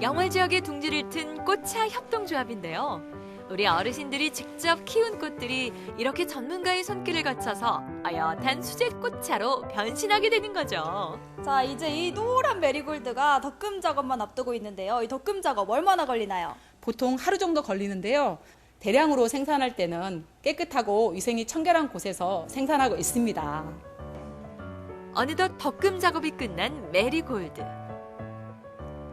영월 지역의 둥지를 튼 꽃차 협동조합인데요. 우리 어르신들이 직접 키운 꽃들이 이렇게 전문가의 손길을 거쳐서 어엿한 수제 꽃차로 변신하게 되는 거죠. 자, 이제 이 노란 메리골드가 덕금 작업만 앞두고 있는데요. 이 덕금 작업 얼마나 걸리나요? 보통 하루 정도 걸리는데요. 대량으로 생산할 때는 깨끗하고 위생이 청결한 곳에서 생산하고 있습니다. 어느덧 덕금 작업이 끝난 메리골드.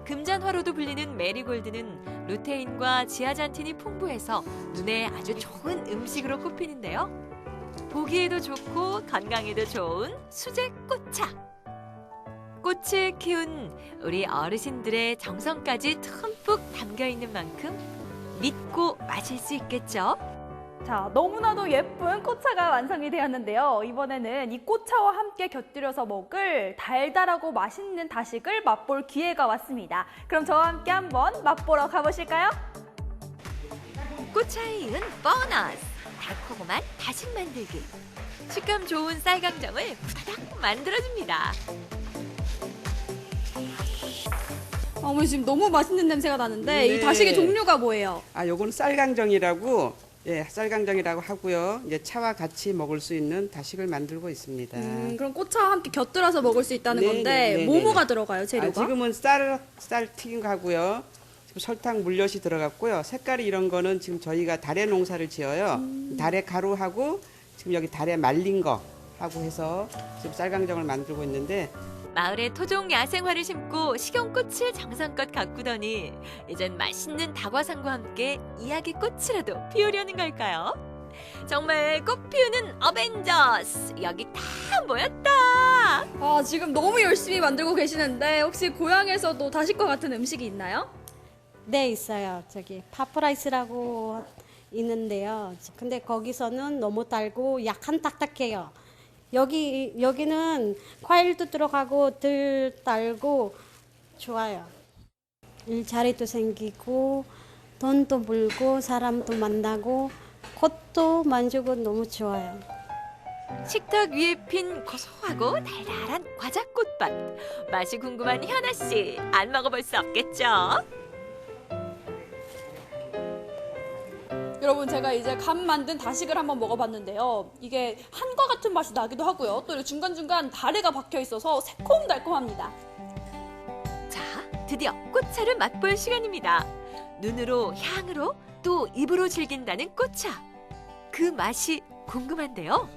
금잔화로도 불리는 메리골드는 루테인과 지아잔틴이 풍부해서 눈에 아주 좋은 음식으로 꼽히는데요. 보기에도 좋고 건강에도 좋은 수제 꽃차. 꽃을 키운 우리 어르신들의 정성까지 듬뿍 담겨 있는 만큼 믿고 마실 수 있겠죠? 자, 너무나도 예쁜 꽃차가 완성이 되었는데요. 이번에는 이 꽃차와 함께 곁들여서 먹을 달달하고 맛있는 다식을 맛볼 기회가 왔습니다. 그럼 저와 함께 한번 맛보러 가보실까요? 꽃차에 이은 보너스! 달콤한 다식 만들기. 식감 좋은 쌀강정을 후다닥 만들어줍니다. 어머니 지금 너무 맛있는 냄새가 나는데 이 다식의 종류가 뭐예요? 요건 쌀강정이라고 쌀강정이라고 하고요. 이제 차와 같이 먹을 수 있는 다식을 만들고 있습니다. 그럼 꽃차와 함께 곁들여서 먹을 수 있다는 건데 뭐가 들어가요, 재료가? 지금은 쌀 튀긴 거 하고요. 지금 설탕 물엿이 들어갔고요. 색깔이 이런 거는 지금 저희가 달래 농사를 지어요. 달래 가루하고 지금 여기 달래 말린 거 하고 해서 지금 쌀강정을 만들고 있는데 마을에 토종 야생화를 심고 식용꽃을 정성껏 가꾸더니 이젠 맛있는 다과상과 함께 이야기꽃이라도 피우려는 걸까요? 정말 꽃 피우는 어벤져스! 여기 다 모였다! 지금 너무 열심히 만들고 계시는데 혹시 고향에서도 다식과 같은 음식이 있나요? 네, 있어요. 저기 파프라이스라고 있는데요. 근데 거기서는 너무 달고 약간 딱딱해요. 여기는 과일도 들어가고 덜 달고 좋아요. 일자리도 생기고 돈도 벌고 사람도 만나고 꽃도 만지고 너무 좋아요. 식탁 위에 핀 고소하고 달달한 과자꽃밭. 맛이 궁금한 현아 씨, 안 먹어볼 수 없겠죠? 여러분 제가 이제 감 만든 다식을 한번 먹어봤는데요. 이게 한과 같은 맛이 나기도 하고요. 또 중간중간 다래가 박혀 있어서 새콤달콤합니다. 자, 드디어 꽃차를 맛볼 시간입니다. 눈으로, 향으로, 또 입으로 즐긴다는 꽃차. 그 맛이 궁금한데요.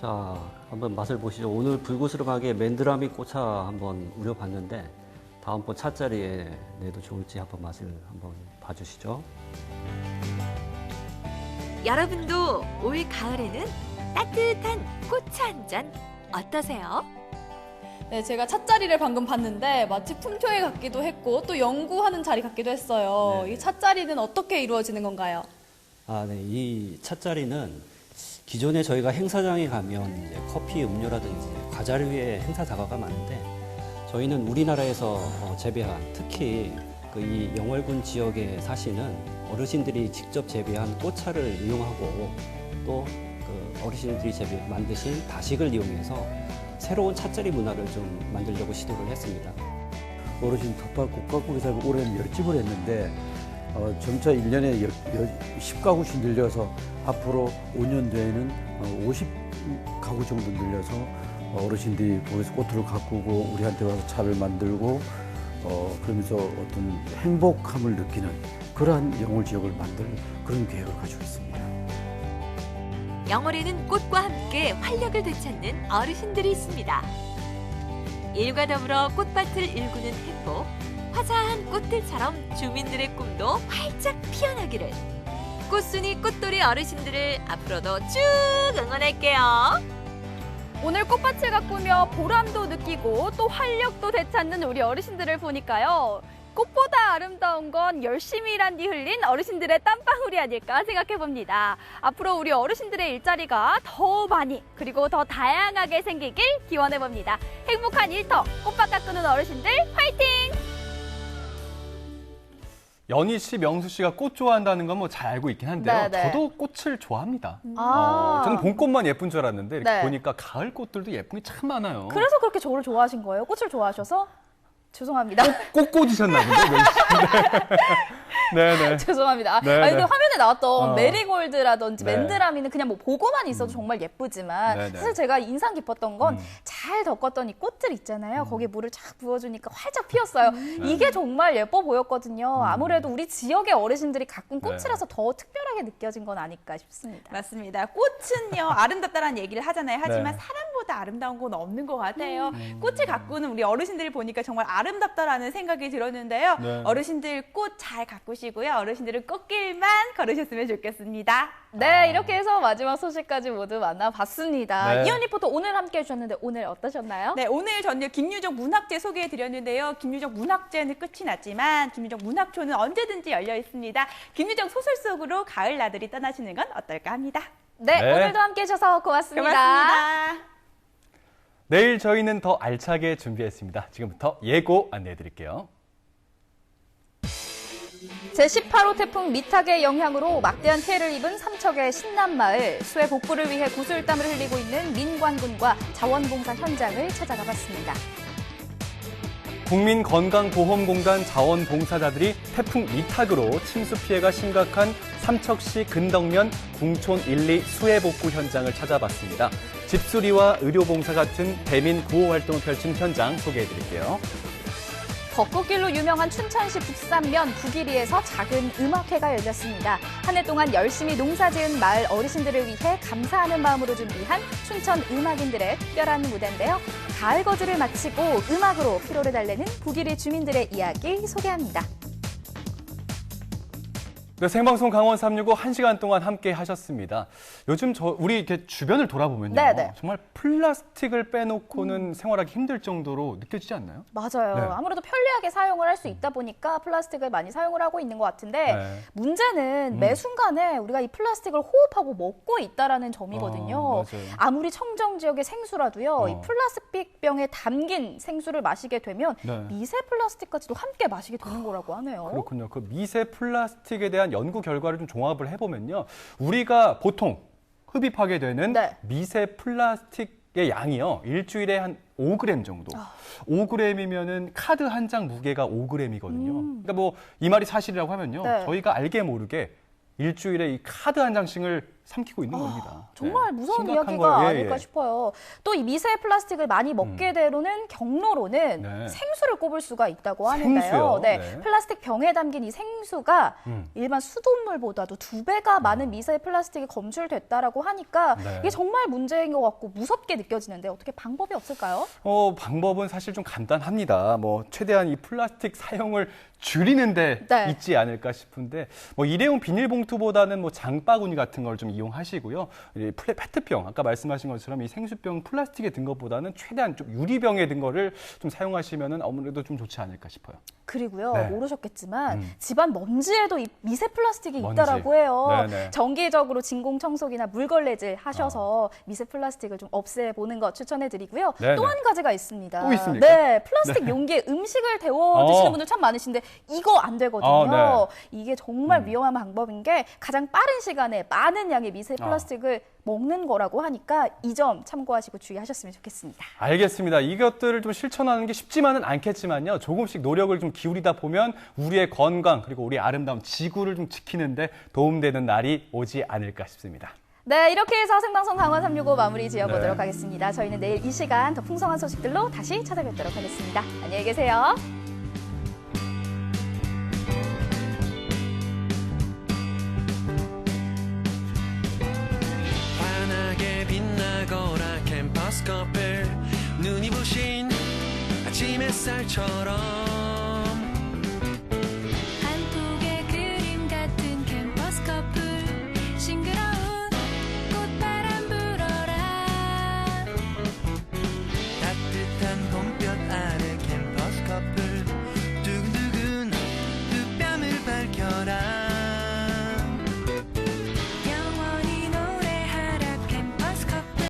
자, 한번 맛을 보시죠. 오늘 불구스름하게 맨드라미 꽃차 한번 우려봤는데 다음번 차자리에 내도 좋을지 한번 맛을 한번 봐주시죠. 여러분도 올 가을에는 따뜻한 꽃차 한 잔 어떠세요? 네, 제가 찻자리를 방금 봤는데 마치 품평회 같기도 했고 또 연구하는 자리 같기도 했어요. 네. 이 찻자리는 어떻게 이루어지는 건가요? 네. 이 찻자리는 기존에 저희가 행사장에 가면 이제 커피, 음료라든지 과자를 위해 행사 다과가 많은데 저희는 우리나라에서 재배한 특히 이 영월군 지역에 사시는 어르신들이 직접 재배한 꽃차를 이용하고 또 어르신들이 만드신 다식을 이용해서 새로운 찻자리 문화를 좀 만들려고 시도를 했습니다. 어르신 텃밭 꽃가꾸기사 올해는 10집을 했는데 점차 1년에 10가구씩 늘려서 앞으로 5년 뒤에는 50가구 정도 늘려서 어르신들이 거기서 꽃을 가꾸고 우리한테 와서 차를 만들고 그러면서 어떤 행복함을 느끼는 그러한 영월 지역을 만들 그런 계획을 가지고 있습니다. 영월에는 꽃과 함께 활력을 되찾는 어르신들이 있습니다. 일과 더불어 꽃밭을 일구는 행복, 화사한 꽃들처럼 주민들의 꿈도 활짝 피어나기를. 꽃순이 꽃돌이 어르신들을 앞으로도 쭉 응원할게요. 오늘 꽃밭을 가꾸며 보람도 느끼고 또 활력도 되찾는 우리 어르신들을 보니까요. 꽃보다 아름다운 건 열심히 일한 뒤 흘린 어르신들의 땀방울이 아닐까 생각해봅니다. 앞으로 우리 어르신들의 일자리가 더 많이 그리고 더 다양하게 생기길 기원해봅니다. 행복한 일터 꽃밭 가꾸는 어르신들 화이팅! 연희 씨, 명수 씨가 꽃 좋아한다는 건 뭐 잘 알고 있긴 한데요. 네네. 저도 꽃을 좋아합니다. 아. 저는 봄꽃만 예쁜 줄 알았는데 이렇게 네. 보니까 가을 꽃들도 예쁜 게 참 많아요. 그래서 그렇게 저를 좋아하신 거예요? 꽃을 좋아하셔서? 죄송합니다. 꽃꽂이셨나 본데, 명수 씨. 네네. 죄송합니다. 네, 아니, 근데 네. 화면에 나왔던 어. 메리골드라든지 네. 맨드라미는 그냥 뭐 보고만 있어도 정말 예쁘지만 네, 네. 사실 제가 인상 깊었던 건 잘 덮었던 이 꽃들 있잖아요. 음. 거기에 물을 쫙 부어주니까 활짝 피었어요. 이게 정말 예뻐 보였거든요. 아무래도 우리 지역의 어르신들이 가꾼 꽃이라서 더 특별하게 느껴진 건 아닐까 싶습니다. 맞습니다. 꽃은요 아름답다라는 얘기를 하잖아요. 하지만 네. 사람보다 아름다운 건 없는 것 같아요. 꽃을 가꾸는 우리 어르신들을 보니까 정말 아름답다라는 생각이 들었는데요. 네. 어르신들 꽃 잘 가꾸시고요. 어르신들은 꽃길만 걸으셨으면 좋겠습니다. 네, 이렇게 해서 마지막 소식까지 모두 만나봤습니다. 네. 이현 리포터 오늘 함께 해주셨는데 오늘 어떠셨나요? 네, 오늘 저는 김유정 문학제 소개해드렸는데요. 김유정 문학제는 끝이 났지만 김유정 문학초는 언제든지 열려 있습니다. 김유정 소설 속으로 가을 나들이 떠나시는 건 어떨까 합니다. 네, 네. 오늘도 함께 해주셔서 고맙습니다. 고맙습니다. 내일 저희는 더 알차게 준비했습니다. 지금부터 예고 안내해드릴게요. 제18호 태풍 미탁의 영향으로 막대한 피해를 입은 삼척의 신남마을, 수해 복구를 위해 구슬땀을 흘리고 있는 민관군과 자원봉사 현장을 찾아가 봤습니다. 국민건강보험공단 자원봉사자들이 태풍 미탁으로 침수 피해가 심각한 삼척시 근덕면 궁촌 1, 2 수해 복구 현장을 찾아봤습니다. 집수리와 의료봉사 같은 대민 구호 활동을 펼친 현장 소개해드릴게요. 벚꽃길로 유명한 춘천시 북산면 북일리에서 작은 음악회가 열렸습니다. 한 해 동안 열심히 농사지은 마을 어르신들을 위해 감사하는 마음으로 준비한 춘천 음악인들의 특별한 무대인데요. 가을 거지를 마치고 음악으로 피로를 달래는 북일리 주민들의 이야기 소개합니다. 네, 생방송 강원 365 1시간 동안 함께 하셨습니다. 요즘 우리 이렇게 주변을 돌아보면요. 네네. 정말 플라스틱을 빼놓고는 생활하기 힘들 정도로 느껴지지 않나요? 맞아요. 네. 아무래도 편리하게 사용을 할 수 있다 보니까 플라스틱을 많이 사용을 하고 있는 것 같은데 네. 문제는 매 순간에 우리가 이 플라스틱을 호흡하고 먹고 있다라는 점이거든요. 맞아요. 아무리 청정 지역의 생수라도요. 이 플라스틱 병에 담긴 생수를 마시게 되면 네. 미세 플라스틱까지도 함께 마시게 되는 거라고 하네요. 그렇군요. 그 미세 플라스틱에 대한 연구 결과를 좀 종합을 해보면요. 우리가 보통 흡입하게 되는 미세 플라스틱의 양이요. 일주일에 한 5g 정도. 5g이면은 카드 한 장 무게가 5g이거든요. 그러니까 뭐 이 말이 사실이라고 하면요. 네. 저희가 알게 모르게 일주일에 이 카드 한 장씩을 삼키고 있는 겁니다. 정말 네. 무서운 심각한 이야기가 거예요. 예, 아닐까 예. 싶어요. 또 이 미세 플라스틱을 많이 먹게 되로는 경로로는 네. 생수를 꼽을 수가 있다고 하는데요. 생수요? 네. 네. 플라스틱 병에 담긴 이 생수가 일반 수돗물보다도 2배가 많은 미세 플라스틱이 검출됐다라고 하니까 네. 이게 정말 문제인 것 같고 무섭게 느껴지는데 어떻게 방법이 없을까요? 방법은 사실 좀 간단합니다. 뭐 최대한 이 플라스틱 사용을 줄이는데 네. 있지 않을까 싶은데 뭐 일회용 비닐봉투보다는 뭐 장바구니 같은 걸 좀 이용하시고요. 이 페트병 아까 말씀하신 것처럼 이 생수병 플라스틱에 든 것보다는 최대한 좀 유리병에 든 거를 좀 사용하시면은 아무래도 좀 좋지 않을까 싶어요. 그리고요, 네. 모르셨겠지만 집안 먼지에도 이 미세 플라스틱이 먼지. 있다라고 해요. 네네. 정기적으로 진공 청소기나 물걸레질 하셔서 미세 플라스틱을 좀 없애보는 거 추천해드리고요. 네네. 또 한 가지가 있습니다. 또 있습니까? 네, 플라스틱 네. 용기에 음식을 데워 드시는 분들 참 많으신데 이거 안 되거든요. 네. 이게 정말 위험한 방법인 게 가장 빠른 시간에 많은 양의 미세 플라스틱을 먹는 거라고 하니까 이 점 참고하시고 주의하셨으면 좋겠습니다. 알겠습니다. 이것들을 좀 실천하는 게 쉽지만은 않겠지만요. 조금씩 노력을 좀 기울이다 보면 우리의 건강 그리고 우리의 아름다운 지구를 좀 지키는데 도움되는 날이 오지 않을까 싶습니다. 네, 이렇게 해서 생방송 강원 365 마무리 지어보도록 네. 하겠습니다. 저희는 내일 이 시간 더 풍성한 소식들로 다시 찾아뵙도록 하겠습니다. 안녕히 계세요. 환하게 빛나거라 캠퍼스 커플 눈이 부신 아침 햇살처럼